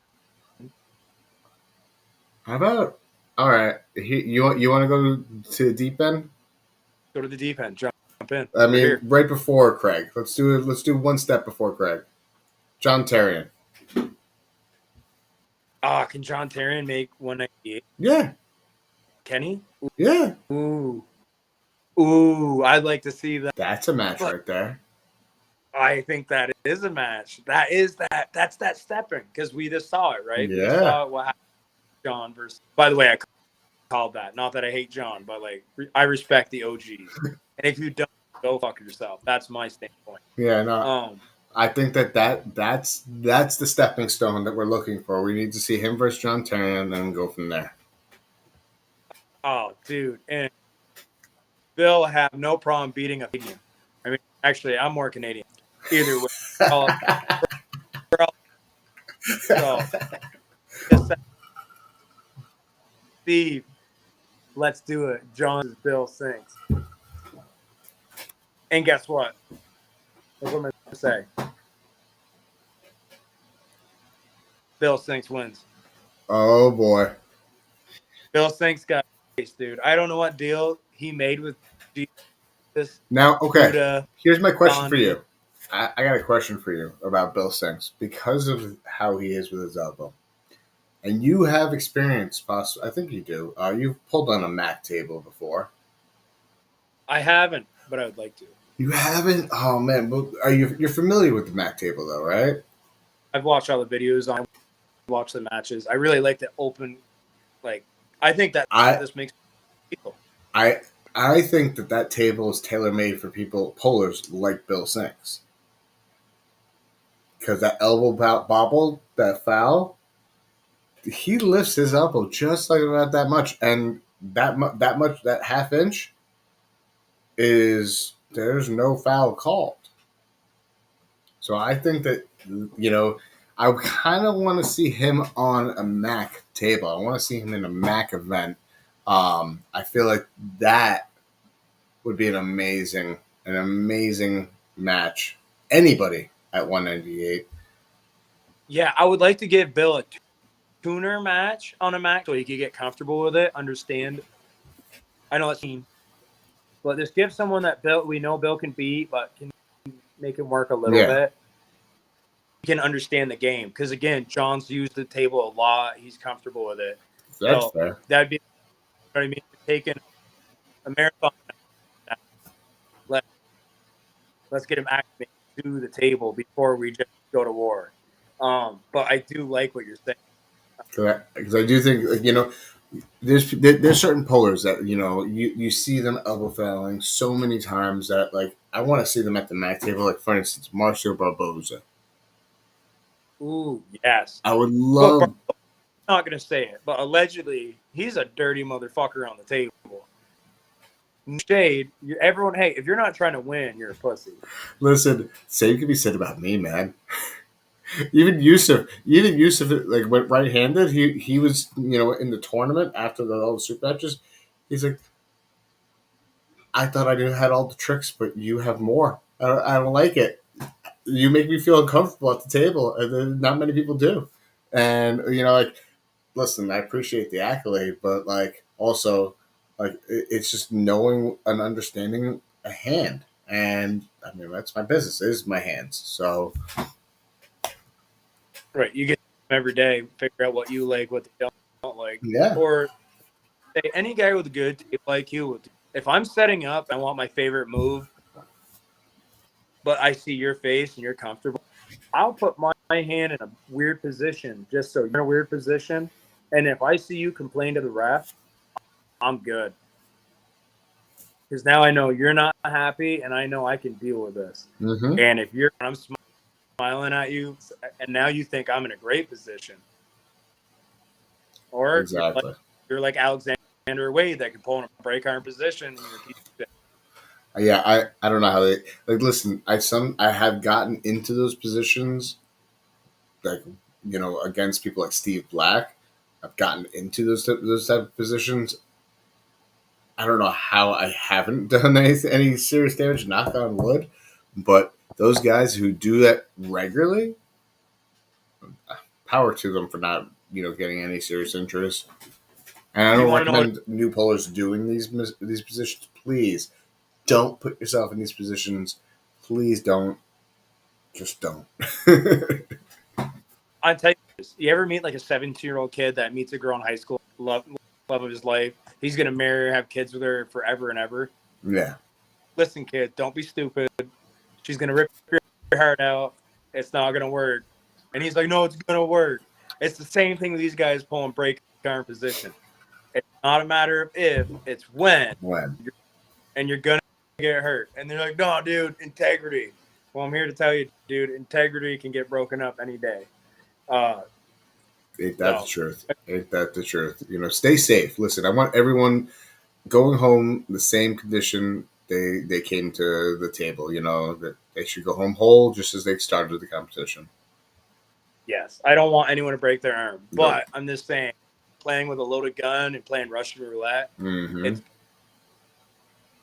How about, all right, you want to go to the deep end? Go to the deep end, jump in. Right before Craig. Let's do one step before Craig. John Terrian. Can John Terrian make 198? Yeah. Can he? Yeah. Ooh, I'd like to see that. That's a match right there. I think that is a match. That's that stepping because we just saw it, right? Yeah. We saw what happened to John versus. By the way, I called that. Not that I hate John, but like I respect the OGs. And if you don't, go fuck yourself. That's my standpoint. Yeah, no. I think that's the stepping stone that we're looking for. We need to see him versus John Terrian and then go from there. Oh, dude. And Bill have no problem beating a Canadian. I mean, actually, I'm more Canadian. Either way, we're all, so just say, Steve, let's do it. John is Bill Sinks. And guess what? That's what I'm going to say. Bill Sinks wins. Oh boy. Bill Sinks got face, dude. I don't know what deal he made with Jesus. Now, okay. Buddha, Here's my question for Gandhi. you. I got a question for you about Bill Sinks because of how he is with his elbow. And you have experience, I think you do. You've pulled on a Mac table before. I haven't, but I would like to. You haven't? Oh man, you're familiar with the Mac table though, right? I've watched all the videos. I watch the matches. I really like the open. Like, I think that this makes people. I think that table is tailor made for pullers like Bill Sinks. Because that elbow bobble, that foul, he lifts his elbow just like about that much, and that half inch there's no foul called. So I think that I kind of want to see him on a Mac table. I want to see him in a Mac event. I feel like that would be an amazing match. Anybody at 198. Yeah, I would like to give Bill a tuner match on a Mac so he could get comfortable with it, understand. I know it's team, but just give someone that we know Bill can beat, but can make him work a little bit. He can understand the game because again, John's used the table a lot. He's comfortable with it. That's fair. That'd be, you know what I mean? You're taking a marathon. Let's get him acclimated to the table before we just go to war. But I do like what you're saying. Because I do think, there's certain pullers that, you see them elbow fouling so many times that, like, I want to see them at the Mac table. Like, for instance, Marcio Barboza. Ooh, yes. I would love... I'm not going to say it, but allegedly, he's a dirty motherfucker on the table. Shade, everyone, hey, if you're not trying to win, you're a pussy. Listen, same can be said about me, man. Even Yusuf, like, went right-handed. He was, in the tournament after all the super matches. He's like, I thought I had all the tricks, but you have more. I don't like it. You make me feel uncomfortable at the table, and not many people do. And listen, I appreciate the accolade, but like also, like it's just knowing and understanding a hand, and I mean that's my business. It is my hands, so. Right, you get them every day, figure out what you like, what they don't like. Yeah. Or say any guy with a good tape like you. If I'm setting up, I want my favorite move, but I see your face and you're comfortable. I'll put my hand in a weird position just so you're in a weird position. And if I see you complain to the ref, I'm good. Because now I know you're not happy and I know I can deal with this. Mm-hmm. And if I'm smiling at you and now you think I'm in a great position. Or exactly. you're like Alexander Wade that can pull in a break arm position. Yeah, I don't know how they like. Listen, I have gotten into those positions, like against people like Steve Black. I've gotten into those type of positions. I don't know how I haven't done any serious damage, knock on wood, but those guys who do that regularly, power to them for not getting any serious injuries. And I don't recommend new pullers doing these positions. Please don't put yourself in these positions. Please don't. Just don't. I tell you ever meet like a 17-year-old kid that meets a girl in high school, love of his life? He's gonna marry her, have kids with her forever and ever. Yeah. Listen, kid, don't be stupid. She's gonna rip your heart out. It's not gonna work. And he's like, no, it's gonna work. It's the same thing with these guys pulling break arm position. It's not a matter of if, it's when. And you're gonna get hurt. And they're like, no, dude, integrity. Well, I'm here to tell you, dude, integrity can get broken up any day. Ain't that the truth? Ain't that the truth? Stay safe. Listen, I want everyone going home the same condition they came to the table. You know, that they should go home whole just as they started the competition. Yes, I don't want anyone to break their arm, No. but I'm just saying, playing with a loaded gun and playing Russian roulette, it's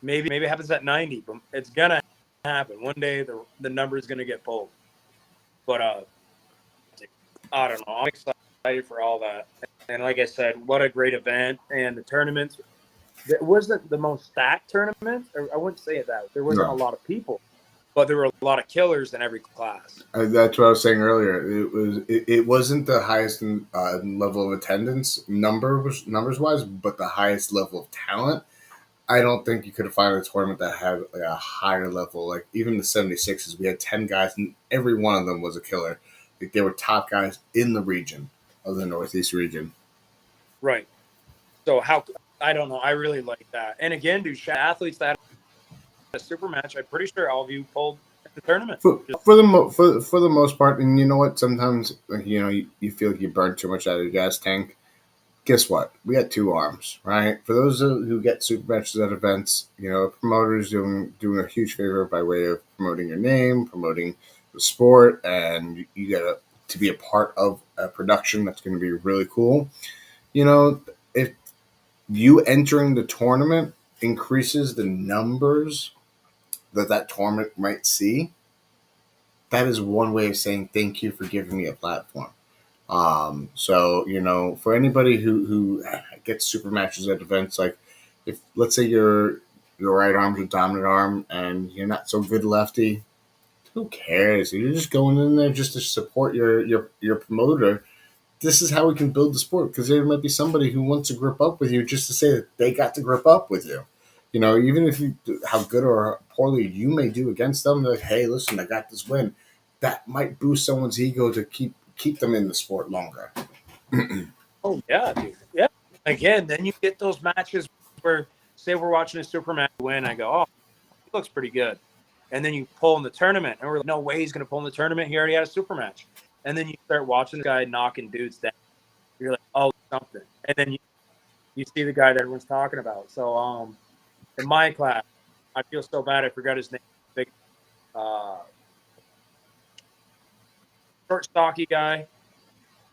maybe it happens at 90, but it's gonna happen one day. The number is gonna get pulled, but I don't know. I'm excited for all that, and like I said, what a great event, and the tournaments. It wasn't the most stacked tournament. I wouldn't say it that. There wasn't a lot of people, but there were a lot of killers in every class. That's what I was saying earlier. It wasn't the highest level of attendance numbers wise, but the highest level of talent. I don't think you could have found a tournament that had like a higher level. Like even the 76s, we had 10 guys, and every one of them was a killer. Like they were top guys in the region of the Northeast region. Right. So I don't know. I really like that. And again, dude, athletes that had a super match, I'm pretty sure all of you pulled the tournament. For the most part, and you know what? Sometimes you feel like you burn too much out of your gas tank. Guess what? We got 2 arms, right? For those who get super matches at events, promoters doing a huge favor by way of promoting your name, promoting the sport, and you get to be a part of a production that's going to be really cool. If you entering the tournament increases the numbers that tournament might see, that is one way of saying thank you for giving me a platform. So for anybody who gets super matches at events, like if let's say your right arm's a dominant arm and you're not so good lefty, who cares? You're just going in there just to support your promoter. This is how we can build the sport, because there might be somebody who wants to grip up with you just to say that they got to grip up with you. Even if how good or poorly you may do against them, they're like, hey, listen, I got this win. That might boost someone's ego to keep them in the sport longer. Oh yeah, dude. Yeah. Again, then you get those matches where, say, we're watching a super match win. I go, oh, he looks pretty good, and then you pull in the tournament, and we're like, no way he's going to pull in the tournament. He already had a super match, and then you start watching the guy knocking dudes down. You're like, oh, something, and then you see the guy that everyone's talking about. So, in my class, I feel so bad. I forgot his name. Big, short, stocky guy.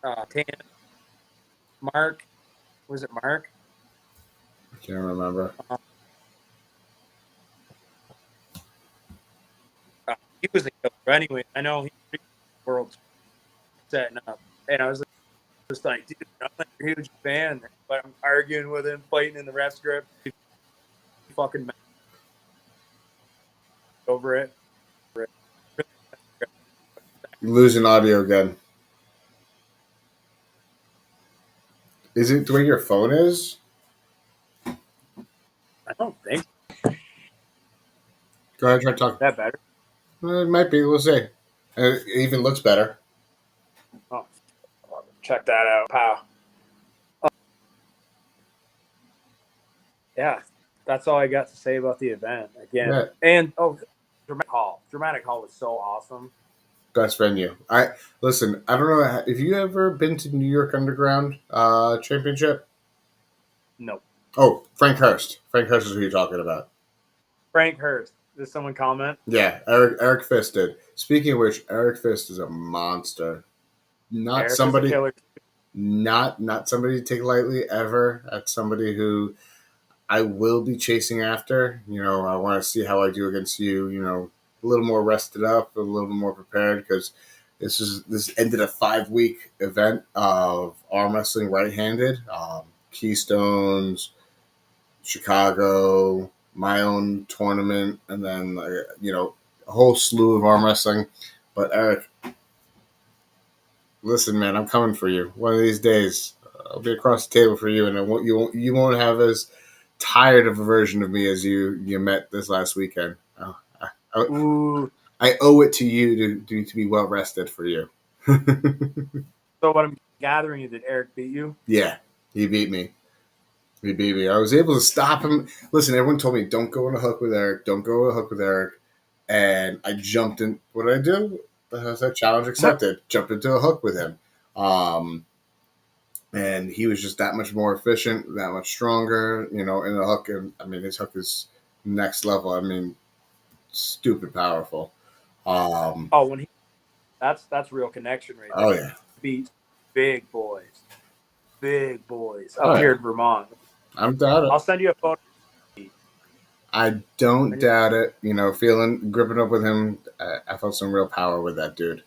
Tan. Mark. Was it Mark? I can't remember. He was a killer. Anyway, I know he's world setting up, and I was just like, dude, I'm like a huge fan, but I'm arguing with him, fighting in the ref script, fucking over it. Losing audio again. Is it the way your phone is? I don't think Go ahead, try to talk. that better. It might be. We'll see. It even looks better. Oh, check that out, pal. Yeah, that's all I got to say about the event. Again, Yeah. and Dramatic Hall was so awesome. Best venue. I don't know if you ever been to New York Underground Championship. No. Oh, Frank Hurst. Frank Hurst is who you're talking about. Frank Hurst. Did someone comment? Yeah, Eric Fist did. Speaking of which, Eric Fist is a monster. Not somebody to take lightly ever. That's somebody who I will be chasing after. I want to see how I do against you. A little more rested up, a little more prepared, because this ended a 5-week event of arm wrestling right-handed, Keystones, Chicago, my own tournament, and then a whole slew of arm wrestling. But Eric, listen, man, I'm coming for you. One of these days, I'll be across the table for you, and you won't have as tired of a version of me as you met this last weekend. I owe it to you to be well rested for you. So what I'm gathering is that Eric beat you? Yeah, he beat me. I was able to stop him. Listen, everyone told me, don't go on a hook with Eric. Don't go on a hook with Eric. And I jumped in. What did I do? That challenge accepted. Jumped into a hook with him. and he was just that much more efficient, that much stronger. You know, in the hook, and I mean, his hook is next level. I mean, stupid powerful. Oh, when he that's real connection right Oh there. yeah, Beats big boys oh up here yeah. in Vermont. I'm doubt it. I'll send you a photo. I don't doubt it. You know, gripping up with him, I felt some real power with that dude.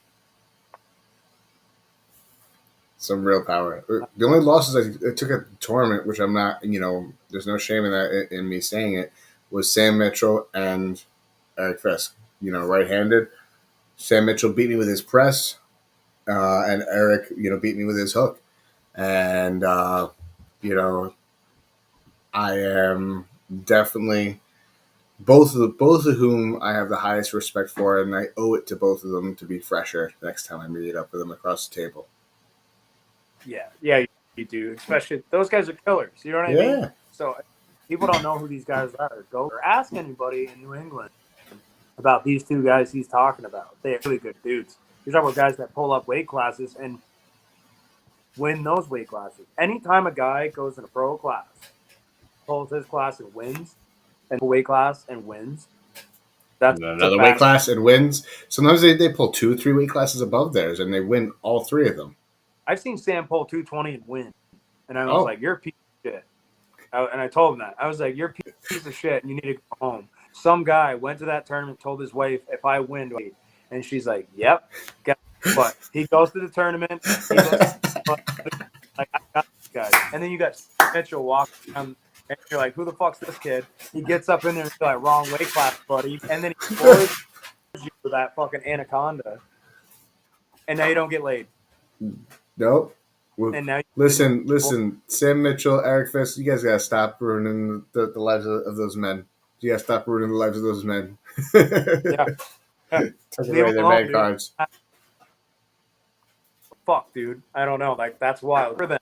Some real power. The only losses I took at the tournament, which I'm not, you know, there's no shame in that in me saying it, was Sam Mitchell and Eric Fisk. You know, right-handed. Sam Mitchell beat me with his press, and Eric, you know, beat me with his hook. And you know, I am definitely both of whom I have the highest respect for, and I owe it to both of them to be fresher next time I meet up with them across the table. Yeah, you do. Especially those guys are killers. You know what I mean? Yeah. So people don't know who these guys are. Go or ask anybody in New England about these two guys he's talking about. They're really good dudes. You're talking about guys that pull up weight classes and win those weight classes. Anytime a guy goes in a pro class, pulls his class and wins, and weight class and wins, that's a Another weight fast. class and wins. Sometimes they pull 2-3 weight classes above theirs and they win all three of them. I've seen Sam pull 220 and win, and I was Oh. like, "You're a piece of shit." And I told him that. I was like, "You're a piece of shit, and you need to go home." Some guy went to that tournament, told his wife, "If I win," and she's like, "Yep." But he goes to the tournament. He goes like, "I got this guy," and then you got Mitchell walking down, and you're like, "Who the fuck's this kid?" He gets up in there and you're like, "Wrong weight class, buddy," and then he floors you with that fucking anaconda, and now you don't get laid. Nope. Well, And now listen, Sam Mitchell, Eric Fisk, you guys gotta stop ruining the lives of those men. You gotta stop ruining the lives of those men. yeah. Take Leave away them their alone, man dude. cards. Fuck, dude. I don't know. Like that's wild. For them,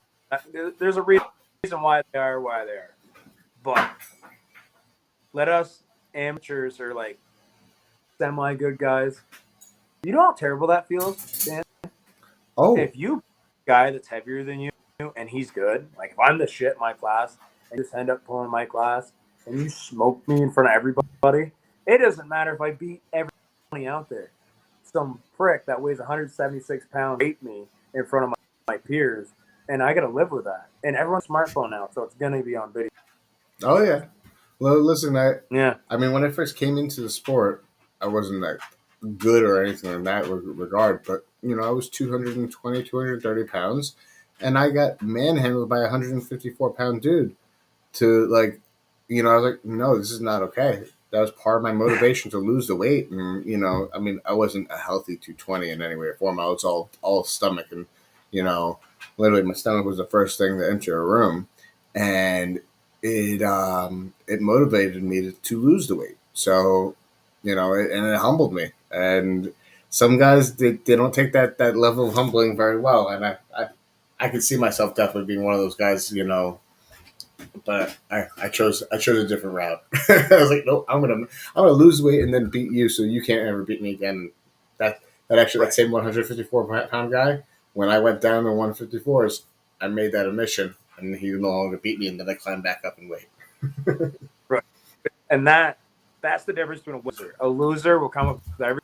there's a reason why they are why they are. But let us amateurs or like semi good guys. You know how terrible that feels, Dan? Oh, If you guy that's heavier than you and he's good, like if I'm the shit in my class and you just end up pulling my class and you smoke me in front of everybody, it doesn't matter if I beat everybody out there. Some prick that weighs 176 pounds beat me in front of my peers, and I got to live with that. And everyone's smartphone now, so it's gonna be on video. oh yeah. Well, listen, Yeah, I mean, when I first came into the sport, I wasn't that good or anything in that regard, but you know, I was 220, 230 pounds, and I got manhandled by a 154-pound dude. To like, you know, I was like, no, this is not okay. That was part of my motivation to lose the weight, and you know, I mean, I wasn't a healthy 220 in any way or form. I was all stomach, and you know, literally, my stomach was the first thing to enter a room, and it motivated me to lose the weight. So, you know, and it humbled me. And some guys they don't take that level of humbling very well, and I could see myself definitely being one of those guys, you know. But I chose a different route. I was like, nope, I'm gonna lose weight and then beat you, so you can't ever beat me again. That that same 154-pound guy, when I went down to 154s, I made that a mission, and he no longer beat me, and then I climbed back up in weight. right. And that's the difference between a loser. A loser will come up with every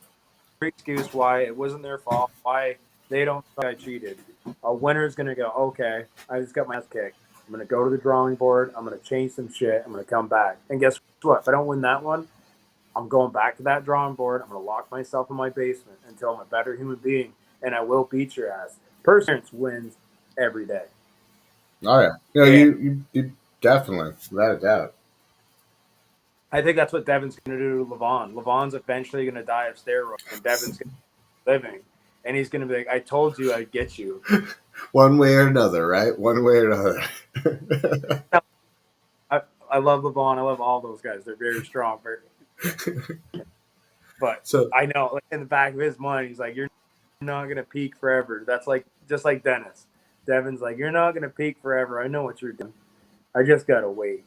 excuse why it wasn't their fault, why they don't think I cheated. A winner's gonna go, okay, I just got my ass kicked. I'm gonna go to the drawing board. I'm gonna change some shit. I'm gonna come back. And guess what? If I don't win that one, I'm going back to that drawing board. I'm gonna lock myself in my basement until I'm a better human being, and I will beat your ass. Perseverance wins every day. Oh yeah, you know, And you definitely, without a doubt. I think that's what Devin's gonna do to Levon. Levon's eventually gonna die of steroids, and Devin's gonna be living, and he's gonna be like, "I told you I'd get you." One way or another, right? One way or another. I love Levon. I love all those guys. They're very strong. But So I know, like, in the back of his mind, he's like, "You're not gonna peak forever." That's like just like Dennis. Devin's like, "You're not gonna peak forever. I know what you're doing. I just gotta wait."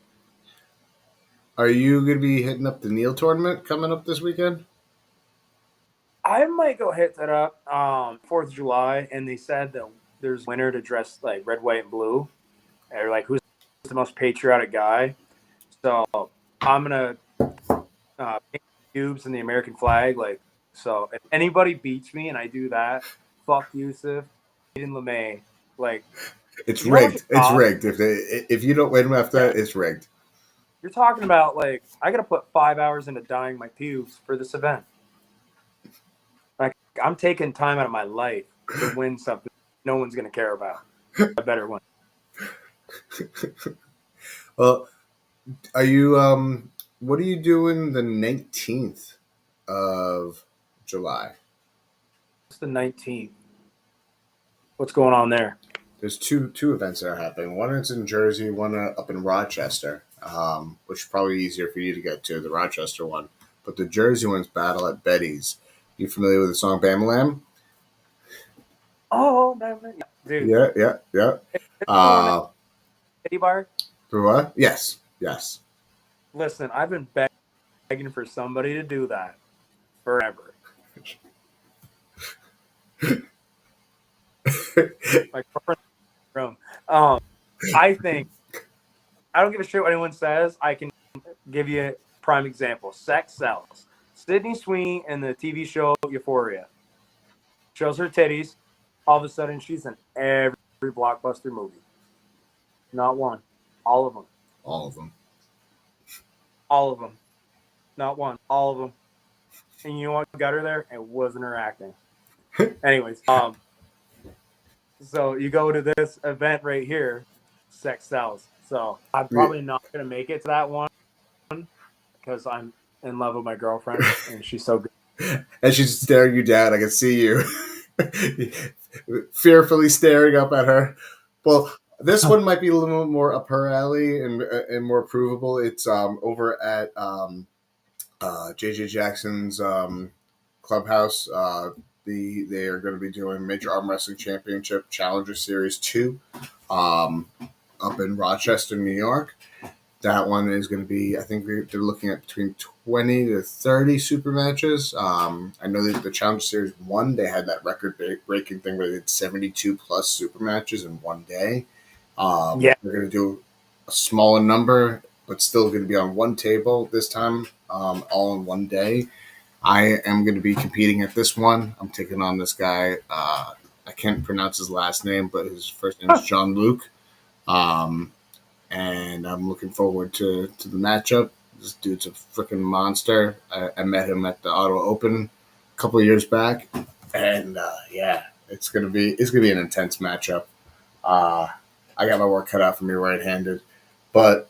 are you going to be hitting up the Neil tournament coming up this weekend? I might go hit that up 4th of July, and they said that there's winner to dress like red, white, and blue, or like who's the most patriotic guy. So I'm gonna paint cubes in the American flag. Like, so if anybody beats me and I do that, fuck Yusuf, Aiden LeMay. Like, It's you know how much rigged. it It's costs? rigged. If you don't win after that, it's rigged. You're talking about like I gotta put 5 hours into dyeing my pubes for this event. Like I'm taking time out of my life to win something no one's gonna care about. I better win. Well, are you what are you doing the 19th of July? It's the 19th. What's going on there? There's two events that are happening. One is in Jersey, one up in Rochester, which is probably easier for you to get to, the Rochester one. But the Jersey one's Battle at Betty's. You familiar with the song Bamalam? Oh, dude. Yeah. Kitty bar. For what? Yes. Listen, I've been begging for somebody to do that forever. My girlfriend room. I think I don't give a shit what anyone says. I can give you a prime example. Sex sells. Sydney Sweeney in the TV show Euphoria shows her titties. All of a sudden, she's in every blockbuster movie. Not one. All of them. All of them. All of them. Not one. All of them. And you know what got her there? It wasn't her acting. Anyways, so you go to this event right here, sex sells. So I'm probably not gonna make it to that one because I'm in love with my girlfriend and she's so good. And she's staring you down. I can see you fearfully staring up at her. Well, this one might be a little bit more up her alley and more provable. It's over at JJ Jackson's clubhouse. They are going to be doing Major Arm Wrestling Championship Challenger Series 2 up in Rochester, New York. That one is going to be, I think they're looking at between 20 to 30 super matches. I know that the Challenger Series 1, they had that record-breaking thing where they did 72 plus super matches in one day. Yeah. They're going to do a smaller number, but still going to be on one table this time, all in one day. I am going to be competing at this one. I'm taking on this guy. I can't pronounce his last name, but his first name is John Luke. And I'm looking forward to the matchup. This dude's a freaking monster. I met him at the Ottawa Open a couple of years back, and it's gonna be an intense matchup. I got my work cut out for me right-handed, but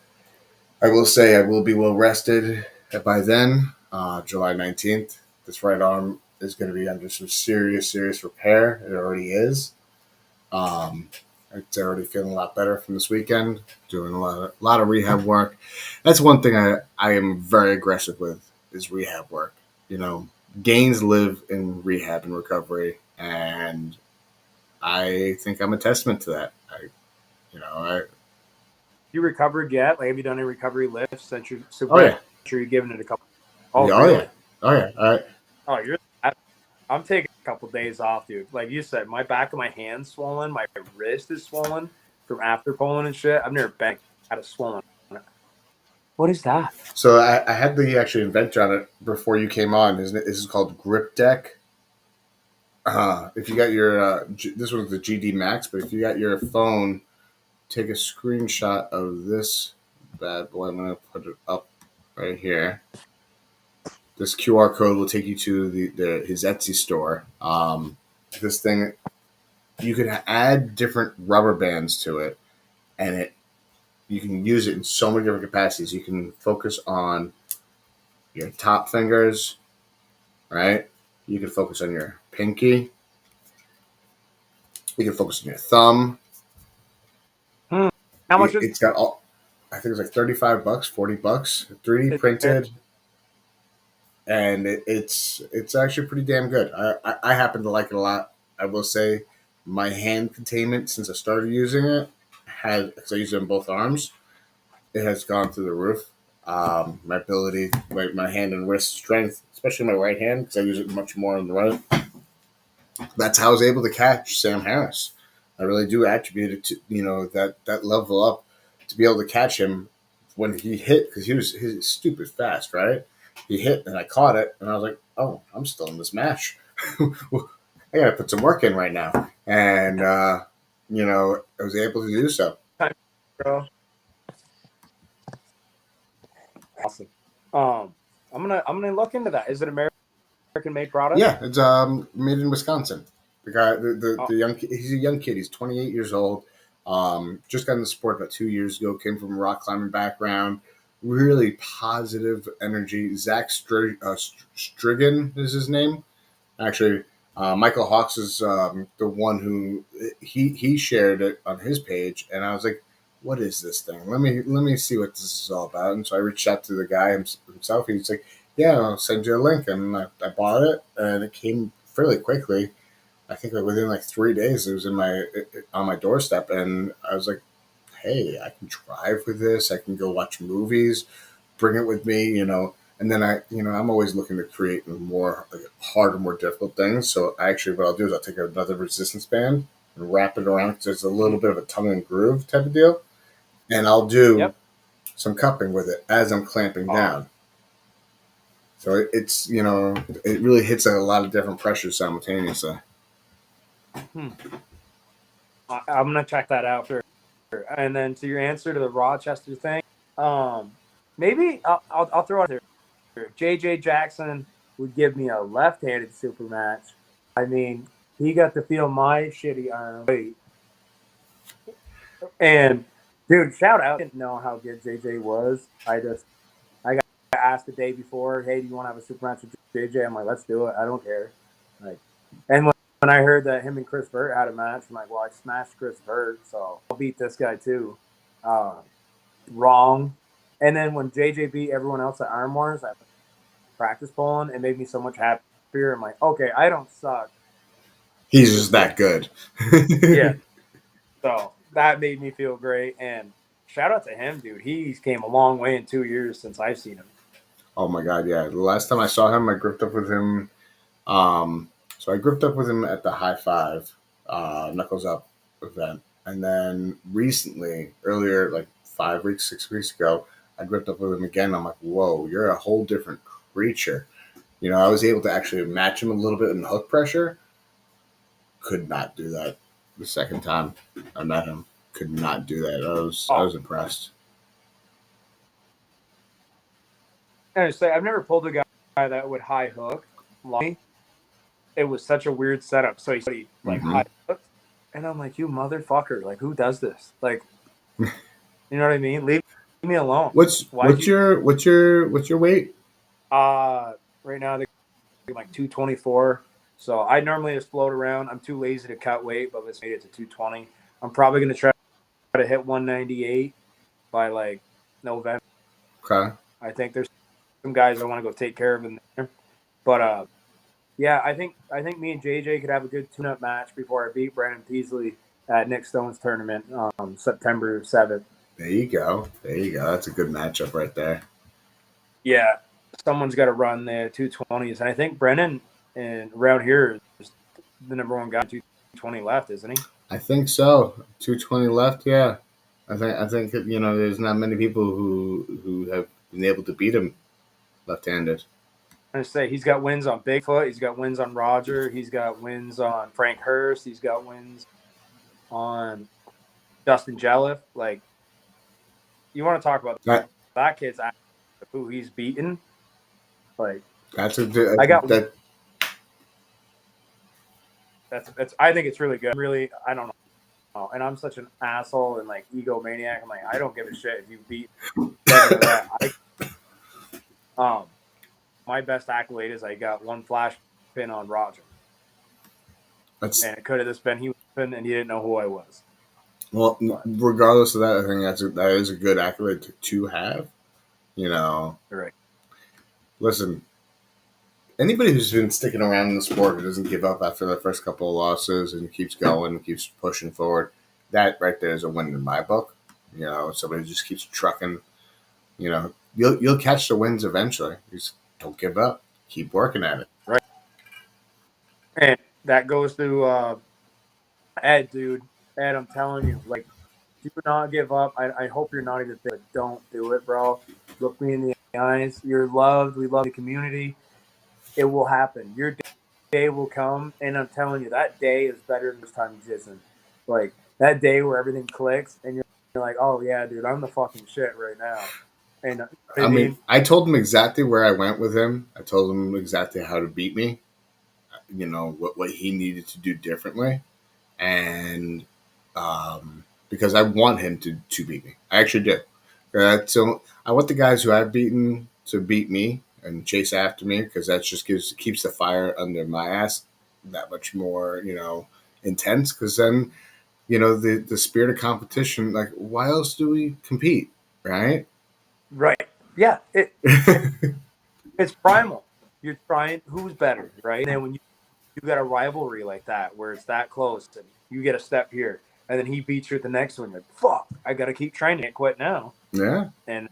I will say I will be well rested by then. July 19th. This right arm is going to be under some serious repair. It already is. It's already feeling a lot better from this weekend. Doing a lot of rehab work. That's one thing I am very aggressive with is rehab work. You know, gains live in rehab and recovery, and I think I'm a testament to that. You recovered yet? Like, have you done any recovery lifts since you're super? Oh yeah. Sure, you're giving it a couple. Oh, really? yeah. Oh yeah. All right. Oh, I'm taking a couple days off, dude. Like you said, my back of my hand's swollen. My wrist is swollen from after pulling and shit. I've never been had a swollen. What is that? So I had the actual inventor on it before you came on. This is called Grip Deck. If you got your this one's the GD Max, but if you got your phone, take a screenshot of this bad boy. I'm gonna put it up right here. This QR code will take you to his Etsy store. This thing, you can add different rubber bands to it, and you can use it in so many different capacities. You can focus on your top fingers, right? You can focus on your pinky. You can focus on your thumb. How much is It's got all, I think it's like $35, $40, 3D printed. And it's actually pretty damn good. I happen to like it a lot. I will say my hand containment since I started using it because I use it in both arms, it has gone through the roof. My ability, my hand and wrist strength, especially my right hand because I use it much more on the right. That's how I was able to catch Sam Harris. I really do attribute it to that level up to be able to catch him when he hit because he's stupid fast, right? He hit and I caught it and I was like, oh, I'm still in this match. I gotta put some work in right now, and I was able to do so. Bro. Awesome. I'm gonna look into that. Is it American made product? Yeah, it's made in Wisconsin. The guy, the young kid, he's a young kid. He's 28 years old. Just got in the sport about 2 years ago. Came from a rock climbing background. Really positive energy. Zack Strigin is his name. Actually, Michael Hawks is the one who he shared it on his page, and I was like, "What is this thing? Let me see what this is all about." And so I reached out to the guy himself. He's like, "Yeah, I'll send you a link," and I bought it, and it came fairly quickly. I think like within like 3 days, it was on my doorstep, and I was like, "Hey, I can drive with this. I can go watch movies. Bring it with me." And then I'm always looking to create more like, harder, more difficult things. So actually, what I'll do is I'll take another resistance band and wrap it around because it's a little bit of a tongue and groove type of deal, and I'll do some cupping with it as I'm clamping down. So it really hits at a lot of different pressures simultaneously. I'm gonna check that out. Sure. And then to your answer to the Rochester thing, maybe I'll throw out there. JJ Jackson would give me a left-handed super match. I mean, he got to feel my shitty arm weight. And dude, shout out! I didn't know how good JJ was. I got asked the day before, "Hey, do you want to have a super match with JJ?" I'm like, "Let's do it. I don't care." Like, and when I heard that him and Chris Burt had a match, I'm like, "Well, I smashed Chris Burt, so I'll beat this guy too." Wrong. And then when JJ beat everyone else at Arm Wars, I practice pulling, it made me so much happier. I'm like, okay, I don't suck. He's just that good. Yeah. So that made me feel great. And shout out to him, dude. He's came a long way in 2 years since I've seen him. Oh my god, yeah. The last time I saw him, I gripped up with him. So I gripped up with him at the High Five Knuckles Up event, and then recently, earlier, like 5 weeks, 6 weeks ago, I gripped up with him again. I'm like, whoa, you're a whole different creature. I was able to actually match him a little bit in hook pressure. Could not do that the second time I met him. Could not do that. I was impressed. I say I've never pulled a guy that would high hook. It was such a weird setup. So he like high hooked, and I'm like, you motherfucker! Like, who does this? Like, you know what I mean? Leave me alone. What's your weight? Right now they're like 224. So I normally just float around. I'm too lazy to cut weight, but let's made it to 220. I'm probably gonna try to hit 198 by like November. Okay. I think there's some guys I want to go take care of in there. But yeah, I think me and JJ could have a good tune-up match before I beat Brandon Peasley at Nick Stone's tournament September 7th. There you go. That's a good matchup right there. Yeah, someone's got to run the 220s, and I think Brennan and around here is the number one guy 220 left, isn't he? I think so. 220 left. Yeah, I think there's not many people who have been able to beat him left-handed. I'm gonna say he's got wins on Bigfoot. He's got wins on Roger. He's got wins on Frank Hurst. He's got wins on Dustin Jelliff. Like, you want to talk about that kid's who he's beaten? Like, that's I think it's really good. Really, I don't know. And I'm such an asshole and like egomaniac. I'm like, I don't give a shit if you beat that. My best accolade is I got one flash pin on Roger. And it could have just been he was and he didn't know who I was. Well, regardless of that, I think that is a good accolade to have. Right. Listen, anybody who's been sticking around in the sport who doesn't give up after the first couple of losses and keeps going and keeps pushing forward, that right there is a win in my book. Somebody who just keeps trucking. You'll catch the wins eventually. You just don't give up. Keep working at it. Right. And that goes to Ed, dude. And I'm telling you, like, do not give up. I hope you're not even there, but don't do it, bro. Look me in the eyes. You're loved. We love the community. It will happen. Your day will come, and I'm telling you, that day is better than this time existing. Like that day where everything clicks, and you're like, oh yeah, dude, I'm the fucking shit right now. And you know what I I mean, mean, I told him exactly where I went with him. I told him exactly how to beat me. You know what he needed to do differently, and because I want him to beat me. I actually do. So I want the guys who I've beaten to beat me and chase after me because that just keeps the fire under my ass that much more, intense. Because then, the spirit of competition. Like, why else do we compete, right? right? Yeah, it's primal. You're trying who's better, right? And then when you got a rivalry like that where it's that close and you get a step here, and then he beats you at the next one, you're like, fuck, I got to keep trying. Can't quit now. Yeah. And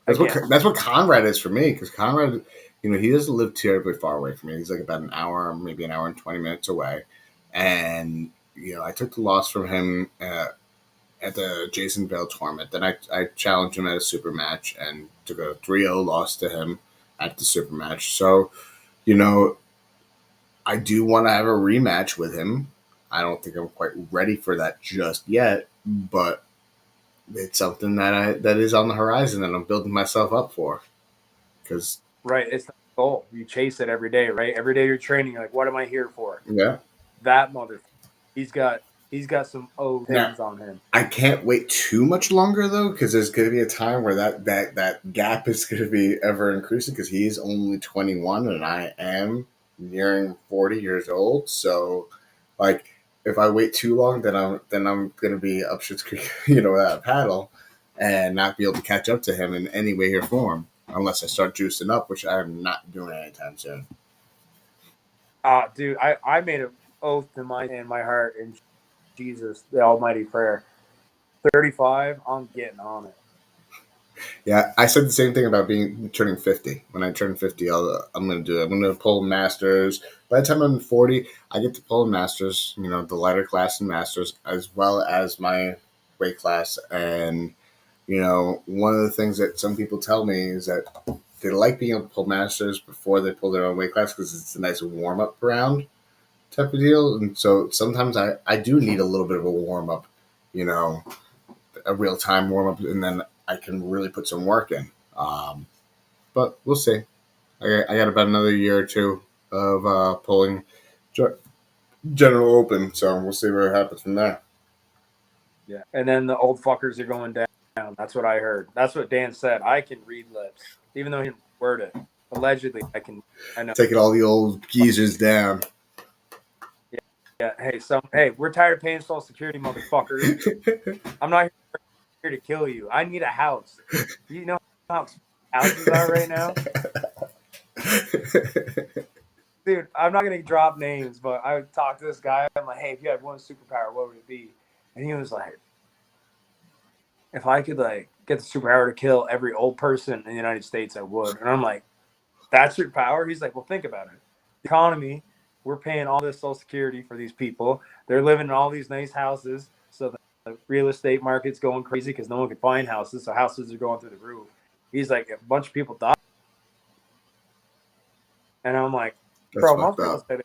That's what again, that's what Conrad is for me because Conrad, he doesn't live terribly far away from me. He's like about an hour, maybe an hour and 20 minutes away, and I took the loss from him at the Jason Vale tournament. Then I challenged him at a super match and took a 3-0 loss to him at the super match. So I do want to have a rematch with him. I don't think I'm quite ready for that just yet, but it's something that is on the horizon that I'm building myself up for. Because right, it's the goal. You chase it every day, right? Every day you're training, you're like, what am I here for? yeah, That motherfucker, he's got some now things on him. I can't wait too much longer though, because there's going to be a time where that gap is going to be ever increasing. Because he's only 21 and I am nearing 40 years old. So, like, if I wait too long, then I'm going to be up shit's creek, without a paddle, and not be able to catch up to him in any way or form, unless I start juicing up, which I'm not doing anytime soon. Dude, I made an oath in my heart in Jesus, the Almighty prayer. 35, I'm getting on it. Yeah, I said the same thing about turning 50. When I turn 50, I'm going to do it. I'm going to pull masters. By the time I'm 40, I get to pull masters, the lighter class and masters, as well as my weight class. And, one of the things that some people tell me is that they like being able to pull masters before they pull their own weight class because it's a nice warm up round type of deal. And so sometimes I do need a little bit of a warm up, a real time warm up, and then I can really put some work in. But we'll see. I got about another year or two of pulling General Open, so we'll see what happens from there. Yeah. And then the old fuckers are going down. That's what I heard. That's what Dan said. I can read lips, even though he didn't word it. Allegedly, I know. Taking all the old geezers down. Yeah. Hey, we're tired of paying Social Security, motherfuckers. I'm not here to kill you. I need a house. You know how expensive houses are right now? Dude, I'm not gonna drop names, but I talked to this guy. I'm like, hey, if you had one superpower, what would it be? And he was like, if I could like get the superpower to kill every old person in the United States, I would. And I'm like, that's your power? He's like, well, think about it. The economy, we're paying all this Social Security for these people. They're living in all these nice houses. So the real estate market's going crazy because no one can find houses. So houses are going through the roof. He's like, a bunch of people die. And I'm like, That's bro, most fucked people up. say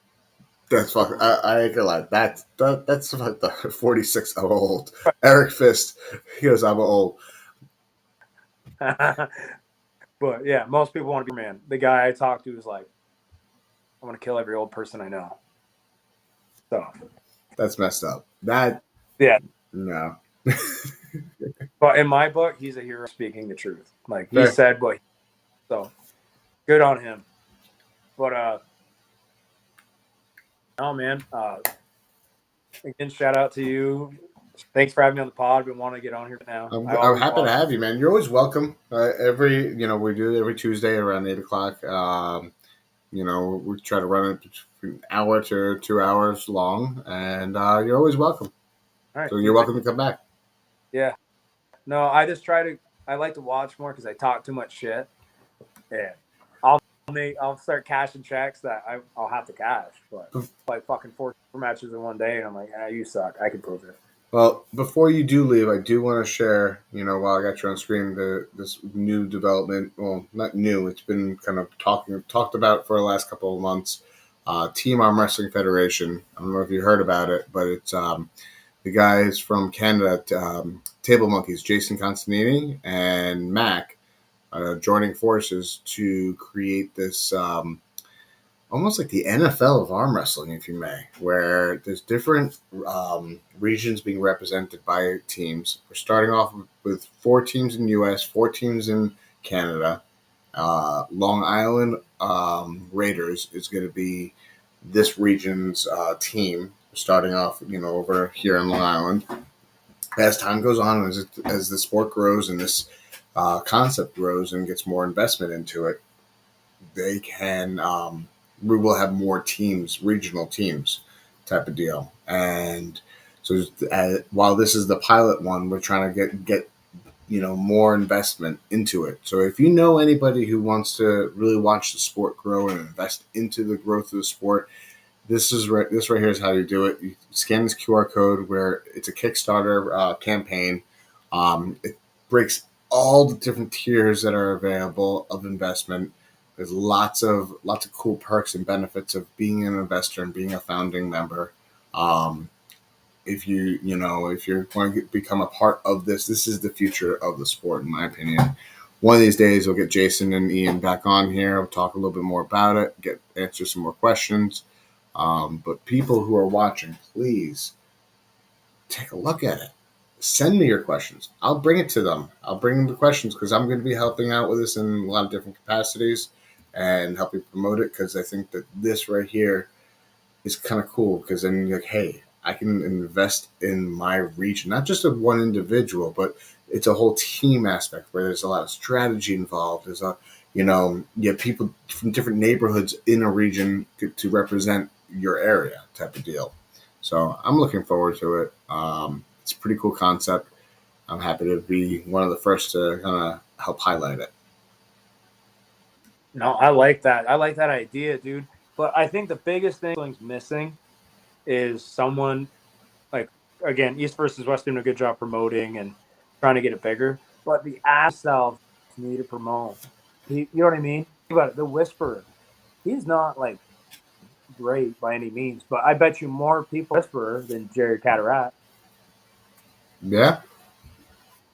That's fucked. I ain't gonna lie. That's fucked up. 46. I'm old. Eric Fist. He goes, I'm old. but yeah, most people want to be man. The guy I talked to was like, I want to kill every old person I know. So That's messed up. That yeah. no. But in my book, he's a hero speaking the truth. Like he Fair. said what so good on him. But oh man, again, shout out to you. Thanks for having me on the pod. Been wanting to get on here now. I'm happy to have you, man. You're always welcome. We do it every Tuesday around 8 o'clock. We try to run it between an hour to 2 hours long, and you're always welcome. All right, So you're welcome to come back. Yeah. No, I like to watch more because I talk too much shit. Yeah. I'll I'll start cashing checks that I'll have to cash, but like fucking 4 matches in one day, and I'm like, you suck. I can prove it. Well, before you do leave, I do want to share, while I got you on screen, this new development. Well, not new. It's been kind of talked about for the last couple of months. Team Arm Wrestling Federation. I don't know if you heard about it, but it's the guys from Canada, Table Monkeys, Jason Costantini and Mac, joining forces to create this almost like the NFL of arm wrestling, if you may, where there's different regions being represented by teams. We're starting off with 4 teams in the U.S., 4 teams in Canada. Long Island Raiders is going to be this region's team, starting off, over here in Long Island. As time goes on, as the sport grows and this concept grows and gets more investment into it, they can we will have more teams, regional teams type of deal. And so while this is the pilot one, we're trying to get more investment into it. So if you know anybody who wants to really watch the sport grow and invest into the growth of the sport, this right here is how you do it. You scan this QR code where it's a Kickstarter campaign. It breaks all the different tiers that are available of investment. There's lots of cool perks and benefits of being an investor and being a founding member. If you're going to become a part of this is the future of the sport, in my opinion. One of these days, we'll get Jason and Ian back on here. We'll talk a little bit more about it, answer some more questions. But people who are watching, please take a look at it. Send me your questions. I'll bring it to them. I'll bring them the questions because I'm going to be helping out with this in a lot of different capacities and helping promote it, because I think that this right here is kind of cool, because then you're like, hey, I can invest in my region, not just of one individual, but it's a whole team aspect where there's a lot of strategy involved. There's you have people from different neighborhoods in a region to represent your area type of deal. So I'm looking forward to it. It's a pretty cool concept. I'm happy to be one of the first to kind of help highlight it. No, I like that. I like that idea, dude. But I think the biggest thing's missing is someone like, again, East versus West doing a good job promoting and trying to get it bigger. But the ass themselves need to promote. You know what I mean? Think about it. The Whisperer, he's not like great by any means, but I bet you more people Whisperer than Jerry Cataract. Yeah.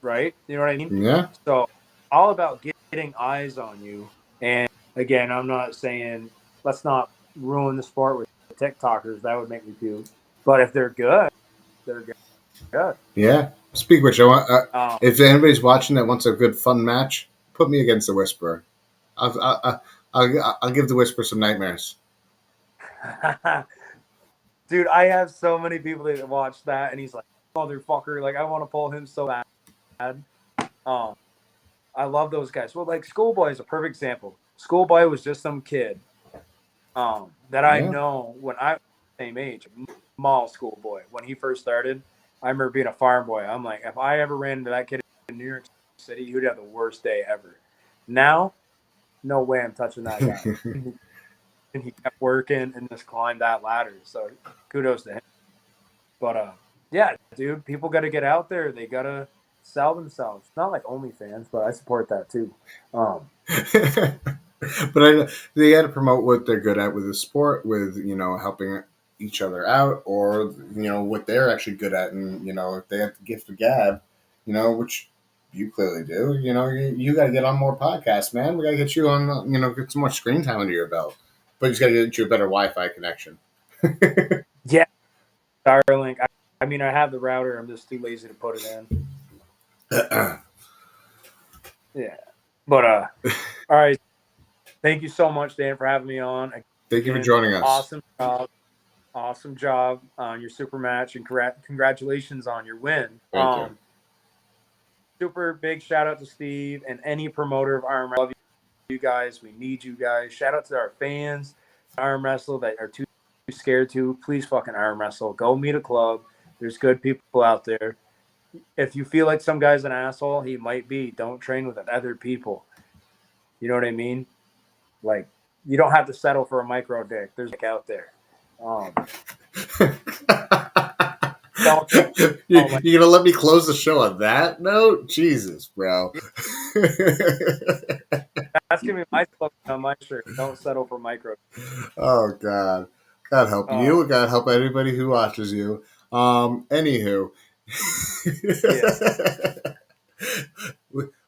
Right? You know what I mean? Yeah. So all about getting eyes on you. And again, I'm not saying let's not ruin the sport with TikTokers. That would make me puke. But if they're good, they're good. Yeah. Speak of which, I want, if anybody's watching that wants a good fun match, put me against the Whisperer. I'll give the Whisperer some nightmares. Dude, I have so many people that watch that, and he's like, motherfucker, like I want to pull him so bad. I love those guys. Well, like Schoolboy is a perfect example. Schoolboy was just some kid that I know when I was the same age, mall Schoolboy. When he first started, I remember being a farm boy. I'm like, if I ever ran into that kid in New York City, he would have the worst day ever. Now, no way I'm touching that guy. And he kept working and just climbed that ladder. So kudos to him. But yeah, dude, people got to get out there. They got to sell themselves. Not like OnlyFans, but I support that too. But they got to promote what they're good at with the sport, with helping each other out, or what they're actually good at, and if they have the gift of gab, which you clearly do. You got to get on more podcasts, man. We got to get you on. Get some more screen time under your belt. But you just got to get you a better Wi-Fi connection. Yeah, Starlink. I mean, I have the router. I'm just too lazy to put it in. Yeah, but all right. Thank you so much, Dan, for having me on. Thank you for joining us. Awesome job on your super match, and congratulations on your win. Thank you. Super big shout out to Steve and any promoter of arm wrestling. Love you guys. We need you guys. Shout out to our fans, arm wrestle that are too scared to. Please fucking arm wrestle. Go meet a club. There's good people out there. If you feel like some guy's an asshole, he might be. Don't train with other people. You know what I mean? Like, you don't have to settle for a micro dick. There's like out there. Don't You're gonna let me close the show on that note? Jesus, bro. That's gonna be my slogan on my shirt. Don't settle for micro. Oh God. God help you. God help anybody who watches you. Anywho.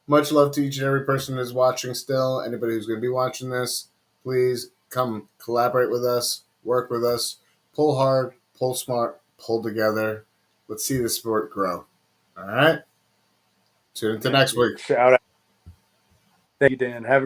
Much love to each and every person who's watching still. Anybody who's gonna be watching this, please come collaborate with us, work with us, pull hard, pull smart, pull together. Let's see the sport grow. All right. Tune into next week. Shout out. Thank you, Dan. Have a